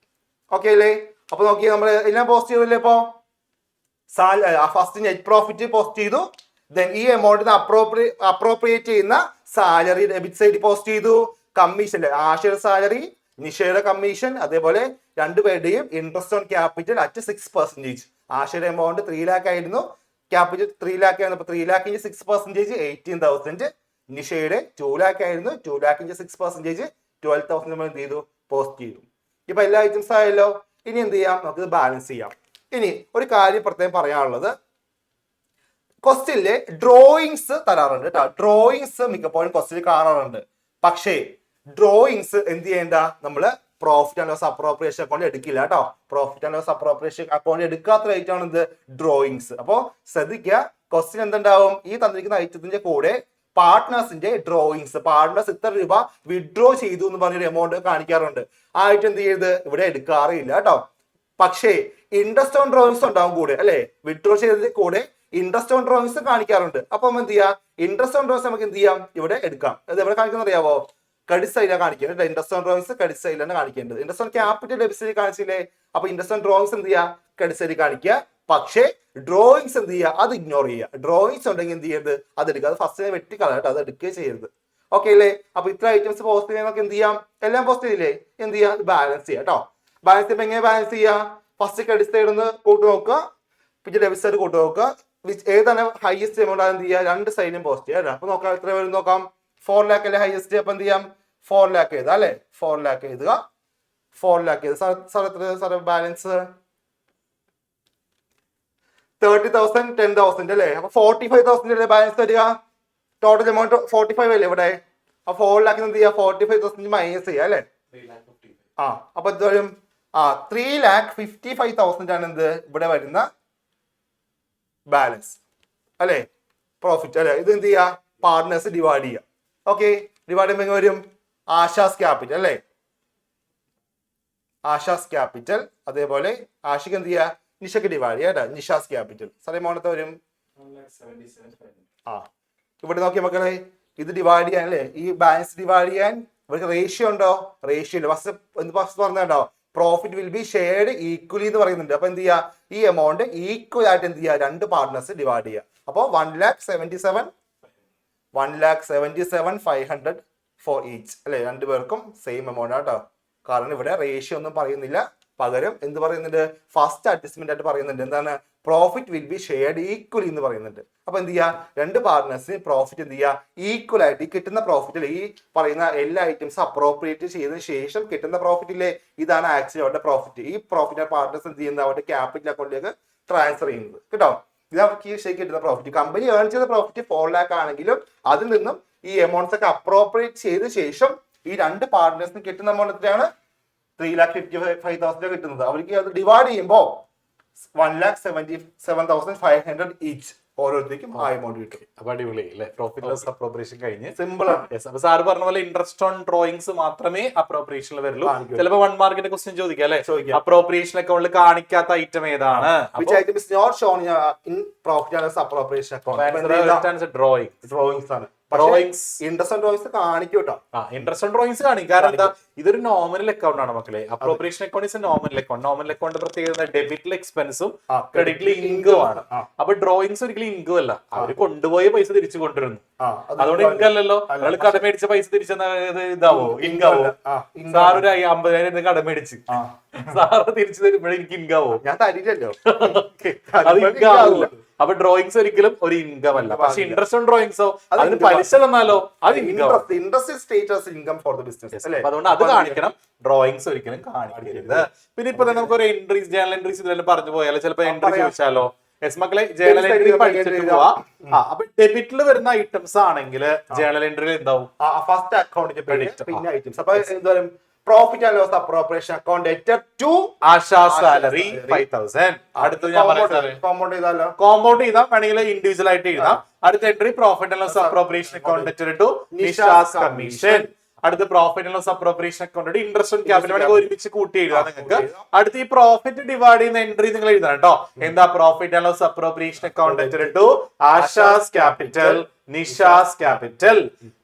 ഓക്കെ അല്ലേ? അപ്പൊ നോക്കി നമ്മൾ എല്ലാം പോസ്റ്റ് ചെയ്തില്ലേ? ഇപ്പോ ഫസ്റ്റ് നെറ്റ് പ്രോഫിറ്റ് പോസ്റ്റ് ചെയ്തു, ദെൻ ഈ എമൗണ്ടിന് അപ്രോപ്രിയേറ്റ് ചെയ്യുന്ന സാലറി ഡെബിറ്റ് സൈഡ് പോസ്റ്റ് ചെയ്തു, കമ്മീഷൻ ആശയുടെ സാലറി, നിഷയുടെ കമ്മീഷൻ, അതേപോലെ രണ്ടുപേരുടെയും ഇൻട്രസ്റ്റ് ഓൺ ക്യാപിറ്റൽ അറ്റ് 6%. ആശയുടെ എമൗണ്ട് 3 lakh ആയിരുന്നു, ക്യാപിറ്റൽ 3 lakh ആയിരുന്നു. അപ്പൊ 3 lakhന്റെ 6% 18,000. നിഷയുടെ 2 lakh ആയിരുന്നു, 2 lakhന്റെ 6% 12,000 നമ്മൾ എന്ത് ചെയ്തു? പോസ്റ്റ് ചെയ്തു. ഇപ്പൊ എല്ലാ ഐറ്റംസ് ആയല്ലോ. ഇനി എന്ത് ചെയ്യാം? നമുക്ക് ബാലൻസ് ചെയ്യാം. ഇനി ഒരു കാര്യം പ്രത്യേകം പറയാനുള്ളത്, ക്വസ്റ്റ്യനില് ഡ്രോയിങ്സ് തരാറുണ്ട് കേട്ടോ. ഡ്രോയിങ്സ് മിക്കപ്പോഴും ക്വസ്റ്റ്യൻ കാണാറുണ്ട്. പക്ഷേ ഡ്രോയിങ്സ് എന്ത് ചെയ്യേണ്ട, നമ്മള് profit and loss appropriation account എടുക്കില്ല കേട്ടോ. Profit and loss appropriation account എടുക്കാത്ത ഐറ്റം ആണ് ഇത് ഡ്രോയിങ്സ്. അപ്പോ ശ്രദ്ധിക്കുക, ക്വസ്റ്റ്യൻ എന്തുണ്ടാവും, ഈ തന്നിരിക്കുന്ന ഐറ്റത്തിന്റെ കൂടെ പാർട്ട്നേഴ്സിന്റെ ഡ്രോയിങ്സ്, പാർട്ട്നേഴ്സ് ഇത്ര രൂപ വിഡ്രോ ചെയ്തു എന്ന് പറഞ്ഞൊരു എമൗണ്ട് കാണിക്കാറുണ്ട്. ആ ഐറ്റം എന്ത് ചെയ്ത് ഇവിടെ എടുക്കാറില്ല കേട്ടോ. പക്ഷേ ഇൻട്രസ്റ്റ് ഓൺ ഡ്രോയിങ്സ് ഉണ്ടാവും കൂടെ അല്ലെ, വിഡ്രോ ചെയ്തതിന്റെ കൂടെ ഇൻട്രസ്റ്റ് ഓൺ ഡ്രോയിങ്സ് കാണിക്കാറുണ്ട്. അപ്പൊ എന്ത് ചെയ്യാം, ഇൻട്രസ്റ്റ് ഓൺ ഡ്രോയിങ്സ് നമുക്ക് എന്ത് ചെയ്യാം, ഇവിടെ എടുക്കാം. അത് എവിടെ കാണിക്കുന്ന അറിയാവോ, ക്രെഡിറ്റ് സൈഡിലാണ് കാണിക്കേണ്ടത്. ഇൻട്രസ്റ്റ് ഓൺ ഡ്രോയിങ്സ് ക്രെഡിറ്റ് സൈഡിലാണ് കാണിക്കേണ്ടത്. ഇൻട്രസ്റ്റ് ഓൺ ക്യാപിറ്റൽ ഡെബിറ്റ് സൈഡിൽ കാണിച്ചില്ലേ, അപ്പൊ ഇൻട്രസ്റ്റ് ഓൺ ഡ്രോയിങ്സ് എന്ത് ചെയ്യുക, ക്രെഡിറ്റ് സൈഡിൽ കാണിക്കുക. പക്ഷേ ഡ്രോയിങ്സ് എന്ത് ചെയ്യുക, അത് ഇഗ്നോർ ചെയ്യുക. ഡ്രോയിങ്സ് ഉണ്ടെങ്കിൽ എന്ത് ചെയ്യരുത്, അത് എടുക്കുക. അത് ഫസ്റ്റ് വെട്ടിക്കളയട്ടോ, അത് എടുക്കുകയും ചെയ്യരുത്. ഓക്കെ അല്ലേ. അപ്പൊ ഇത്ര ഐറ്റംസ് പോസിറ്റീവ് നമുക്ക് എന്ത് ചെയ്യാം, എല്ലാം പോസിറ്റീവ് ഇല്ലേ, എന്ത് ചെയ്യാം, ബാലൻസ് ചെയ്യാം കേട്ടോ. ബാലൻസ് ചെയ്യുമ്പോൾ എങ്ങനെ ബാലൻസ് ചെയ്യാം, ഫസ്റ്റ് ക്രെഡിറ്റ് സൈഡ് ഒന്ന് കൂട്ടി നോക്കുക, പിന്നെ ഡെബിറ്റ് സൈഡ് കൂട്ടി നോക്കുക. ഏതാണ് ഹയസ്റ്റ് എമൗണ്ട് എന്ത് ചെയ്യുക, രണ്ട് സൈഡിലും പോസിറ്റീവ് അല്ലേ. അപ്പൊ നോക്കാം എത്ര വരും നോക്കാം. 4 lakh അല്ലേ ഹയസ്റ്റ്. അപ്പൊ എന്ത് ചെയ്യാം, 4 lakh എഴുതുക അല്ലെ. 4 lakh എഴുതുക. 4 lakh എഴുതുക. സാർ എത്ര സാർ ബാലൻസ് 30,000 10,000 അല്ലേ. അപ്പൊ 45,000 അല്ലേ ബാലൻസ് വരിക. ടോട്ടൽ എമൗണ്ട് 45 അല്ലേ ഇവിടെ. അപ്പൊ 4 lakh എന്ത് ചെയ്യുക, 45,000 മൈനസ് ചെയ്യുക അല്ലെ. അപ്പൊ എന്ത് വരും, 3,55,000 ആണ് എന്ത് ഇവിടെ വരുന്ന ബാലൻസ് അല്ലെ, പ്രോഫിറ്റ് അല്ലെ. ഇത് എന്ത് ചെയ്യുക, പാർട്ട്നേഴ്സ് ഡിവൈഡ് ചെയ്യുക. ഓക്കെ, ഡിവൈഡ് ചെയ്യുമ്പോൾ എങ്ങനെ വരും, ആശാസ് ക്യാപിറ്റൽ അല്ലെ. ആശാസ് ക്യാപിറ്റൽ, അതേപോലെ ആഷിക്ക് എന്ത് ചെയ്യുക, നിഷക്ക് ഡിവൈഡ് ചെയ്യുക. നിഷാസ് ക്യാപിറ്റൽ സാറേ എമൗണ്ട് വരും. ഇവിടെ നോക്കിയ മക്കളെ, ഇത് ഡിവൈഡ് ചെയ്യാൻ അല്ലേ, ഈ ബാലൻസ് ഡിവൈഡ് ചെയ്യാൻ ഇവർക്ക് റേഷ്യോ ഉണ്ടോ, റേഷ്യോ ഇല്ല. ഫസ്റ്റ് പറഞ്ഞോ, profit will be shared equally എന്ന് പറയുന്നുണ്ട്. അപ്പൊ എന്ത് ചെയ്യുക, ഈ എമൗണ്ട് ഈക്വൽ ആയിട്ട് എന്ത് ചെയ്യുക, രണ്ട് പാർട്ട്നേഴ്സ് ഡിവൈഡ് ചെയ്യുക. അപ്പോൾ 1,77,500 ഫോർ ഈച്ച് അല്ലെ, രണ്ടുപേർക്കും സെയിം എമൗണ്ട് ആട്ടോ. കാരണം ഇവിടെ റേഷ്യോ ഒന്നും പറയുന്നില്ല, പകരം എന്ത് പറയുന്നുണ്ട്, ഫസ്റ്റ് അഡ്ജസ്റ്റ്മെന്റ് ആയിട്ട് പറയുന്നുണ്ട്. എന്താണ്, profit will be shared equally എന്ന് പറയുന്നുണ്ട്. അപ്പൊ എന്ത് ചെയ്യുക, രണ്ട് പാർട്ട്നേഴ്സിന് പ്രോഫിറ്റ് എന്ത് ചെയ്യുക, ഈക്വൽ ആയിട്ട് ഈ കിട്ടുന്ന പ്രോഫിറ്റിൽ ഈ പറയുന്ന എല്ലാ ഐറ്റംസും അപ്രോപ്രിയേറ്റ് ചെയ്തതിനു ശേഷം കിട്ടുന്ന പ്രോഫിറ്റില്ലേ, ഇതാണ് ആക്ച്വലി അവരുടെ പ്രോഫിറ്റ്. ഈ പ്രോഫിറ്റ് പാർട്ട്നേഴ്സ് എന്ത് ചെയ്യുന്നത്, അവരുടെ ക്യാപിറ്റൽ അക്കൗണ്ടിലേക്ക് ട്രാൻസ്ഫർ ചെയ്യുന്നത് കേട്ടോ. ഇത് അവർക്ക് ഈ ശരിക്കും കിട്ടുന്ന പ്രോഫിറ്റ്. കമ്പനി ഏൺ ചെയ്ത പ്രോഫിറ്റ് 4 lakh ആണെങ്കിലും അതിൽ നിന്നും ഈ എമൗണ്ട്സ് ഒക്കെ അപ്രോപ്രിയേറ്റ് ചെയ്ത ശേഷം ഈ രണ്ട് പാർട്ട്നേഴ്സിന് കിട്ടുന്ന എമൗണ്ട് എത്രയാണ്, 3,55,000 കിട്ടുന്നത്. അവർക്ക് അത് ഡിവൈഡ് ചെയ്യുമ്പോൾ 1,77,500 ഈച്ച് ഓരോരുത്തർക്കും ആ എമൗണ്ട് കിട്ടും. അപ്പൊ അടിപൊളി അല്ലെ, പ്രോഫിറ്റ് ലോസ് അപ്രോപ്രിയേഷൻ കഴിഞ്ഞ് സിമ്പിൾ ആണ്. അപ്പൊ സാറ് പറഞ്ഞ പോലെ ഇൻട്രസ്റ്റ് ഓൺ ഡ്രോയിങ്സ് മാത്രമേ അപ്രോപ്രിയേഷനിൽ വരുള്ളൂ. ചിലപ്പോ 1 മാർക്കിന്റെ ക്വസ്റ്റ്യൻ ചോദിക്കാം അല്ലെ, അപ്രോപ്രിയേഷൻ അക്കൗണ്ടിൽ കാണിക്കാത്ത ഐറ്റം ഏതാണ്, ഡ്രോയിങ്സ് ആണ്. ഇൻട്രസ്റ്റ് ഡ്രോയിങ്സ് കാണിക്കും കേട്ടോ. ഇൻട്രസ്റ്റ് ഡ്രോയിങ്സ് കാണിക്കും. കാരണം എന്താ, ഇതൊരു നോമിനൽ അക്കൗണ്ട് ആണ് മക്കളെ. Appropriation account is nominal account. Nominal account പ്രത്യേകത ഡെബിറ്റിൽ എക്സ്പെൻസും ക്രെഡിറ്റിൽ ഇൻകം ആണ്. അപ്പൊ ഡ്രോയിങ്സ് ഒരിക്കലും ഇൻകം അല്ല, അവര് കൊണ്ടുപോയ പൈസ തിരിച്ചു കൊണ്ടുവരുന്നു. അതുകൊണ്ട് ഇൻകം അല്ലല്ലോ. അയാൾ കടമേടിച്ച പൈസ തിരിച്ചെന്ന ഇതാവോ, ഇൻകാവോ. സാറൊരു 50,000 കടമേടിച്ച് സാറ് തിരിച്ചു തരുമ്പോഴേ എനിക്ക് ഇൻകാവോ, ഞാൻ തരില്ലല്ലോ. അത് ഇൻകാവില്ല. അപ്പൊ ഡ്രോയിങ്സ് ഒരിക്കലും ഒരു ഇൻകം അല്ല. പക്ഷെ ഇൻട്രസ്റ്റ് ഓൺ ഡ്രോയിങ്സോ അതിന് പലിശ തന്നാലോ അത് ഇൻകം ഫോർ ദ ബിസിനസ്. അതുകൊണ്ട് അത് കാണിക്കണം, ഡ്രോയിങ്സ് ഒരിക്കലും കാണിക്കരുത്. പിന്നെ ഇപ്പൊ തന്നെ നമുക്ക് ഒരു എൻട്രീസ്, ജേണൽ എൻട്രീസ് ഇതിലെല്ലാം പറഞ്ഞു പോയാലോ, ചിലപ്പോ എൻട്രി ചോദിച്ചാലോ. യെസ് മക്കളെ, ജേണൽ എൻട്രി പഠിച്ചിട്ട് പോവാ. അപ്പൊ ഡെബിറ്റിൽ വരുന്ന ഐറ്റംസ് ആണെങ്കിൽ ജേണൽ എൻട്രിയിൽ എന്താവും, ഫസ്റ്റ് അക്കൗണ്ടിന്റെ പിന്നെ ഐറ്റംസ്. അപ്പൊ എന്തായാലും profit and loss appropriation account debtor to Asha salary 5,000. അടുത്ത് ഞാൻ കോമ്പൗണ്ട് ചെയ്താലോ, കോമ്പൗണ്ട് ചെയ്താൽ വേണമെങ്കിൽ ഇൻഡിവിജ്വൽ ആയിട്ട് എഴുതാം. അടുത്ത entry profit and loss appropriation account debtor to Nisha's commission. അടുത്ത profit and loss appropriation account interest on capital വേണമെങ്കിൽ ഒരുമിച്ച് കൂട്ടി എഴുതാം നിങ്ങൾക്ക്. അടുത്ത് ഈ പ്രോഫിറ്റ് ഡിവൈഡ് ചെയ്യുന്ന എൻട്രി നിങ്ങൾ എഴുതണം കേട്ടോ. എന്താ, profit and loss appropriation account debtor to Asha's capital Nisha's capital.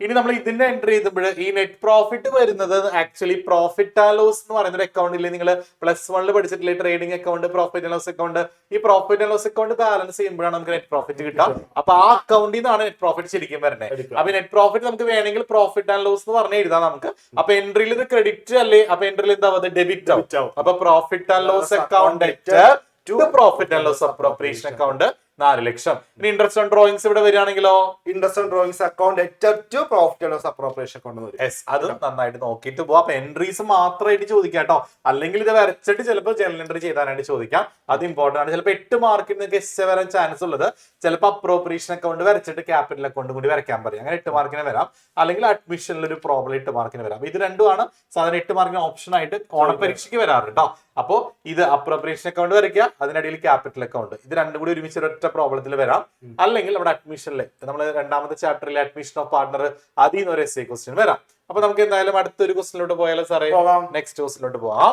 ഇനി നമ്മൾ ഇതിന്റെ എൻട്രി ചെയ്തപ്പോൾ ഈ നെറ്റ് പ്രോഫിറ്റ് വരുന്നത് ആക്ച്വലി പ്രോഫിറ്റ് ആൻഡ് ലോസ് എന്ന് പറയുന്ന അക്കൗണ്ടിൽ നിങ്ങൾ +1 പഠിച്ചിട്ടില്ലേ, trading account, profit and loss account. ഈ profit and loss account balance ചെയ്യുമ്പോഴാണ് നമുക്ക് നെറ്റ് പ്രോഫിറ്റ് കിട്ടുക. അപ്പൊ ആ അക്കൗണ്ടിൽ നിന്നാണ് നെറ്റ് പ്രോഫിറ്റ് ശരിക്കും വരുന്നത്. അപ്പൊ നെറ്റ് പ്രോഫിറ്റ് നമുക്ക് വേണമെങ്കിൽ പ്രോഫിറ്റ് ആൻഡ് ലോസ് എന്ന് പറഞ്ഞ് എഴുതാം നമുക്ക്. അപ്പൊ എൻട്രിയിൽ ഇത് ക്രെഡിറ്റ് അല്ലേ, അപ്പൊ എൻട്രിയിൽ എന്താ ഡെബിറ്റ് ആവും. അപ്പൊ profit and loss account debtor to profit and loss appropriation account 4 ലക്ഷം. ഇനി ഇൻട്രസ്റ്റ് ഓൺ ഡ്രോയിങ്സ് ഇവിടെ വരികയാണെങ്കിലോ interest on drawings account to profit and loss appropriation account വരും. യെസ്, അത് നന്നായിട്ട് നോക്കിയിട്ട് പോവാം. അപ്പൊ എൻട്രീസ് മാത്രമായിട്ട് ചോദിക്കാം കേട്ടോ, അല്ലെങ്കിൽ ഇത് വരച്ചിട്ട് ചിലപ്പോൾ ജനറൽ എൻട്രി ചെയ്താനായിട്ട് ചോദിക്കാം. അത് ഇമ്പോർട്ടന്റ് ആണ്. ചിലപ്പോൾ 8 മാർക്കിന് നിങ്ങൾക്ക് എസ് വരാൻ ചാൻസ് ഉള്ളത്. ചിലപ്പോൾ അപ്രോപ്രിയേഷൻ അക്കൗണ്ട് വരച്ചിട്ട് ക്യാപിറ്റൽ അക്കൗണ്ട് കൂടി വരയ്ക്കാൻ പറയും. അങ്ങനെ 8 മാർക്കിന് വരാം. അല്ലെങ്കിൽ അഡ്മിഷനിൽ ഒരു പ്രോബ്ലം 8 മാർക്കിന് വരാം. ഇത് രണ്ടുമാണ് സാധാരണ 8 മാർക്കിന് ഓപ്ഷൻ ആയിട്ട് ഓണപരീക്ഷയ്ക്ക് വരാറ് കേട്ടോ. അപ്പോ ഇത് അപ്രോപ്രിയേഷൻ അക്കൗണ്ട് വരയ്ക്കുക, അതിനിടയിൽ ക്യാപിറ്റൽ അക്കൗണ്ട്, ഇത് രണ്ടും കൂടി ഒരുമിച്ച് ഒരൊറ്റ പ്രോബ്ലത്തിൽ വരാം. അല്ലെങ്കിൽ നമ്മുടെ അഡ്മിഷനിൽ നമ്മൾ രണ്ടാമത്തെ ചാപ്റ്ററിലെ അഡ്മിഷൻ ഓഫ് പാർട്ണർ അതിൽ നിന്ന് ഒരു എസ് ക്വസ്റ്റ്യൻ വരാം. അപ്പൊ നമുക്ക് എന്തായാലും അടുത്തൊരു ക്വസ്റ്റ്യനിലോട്ട് പോയാലോ സാറേ? നെക്സ്റ്റ് ക്വസ്റ്റ്യനിലോട്ട് പോവാം.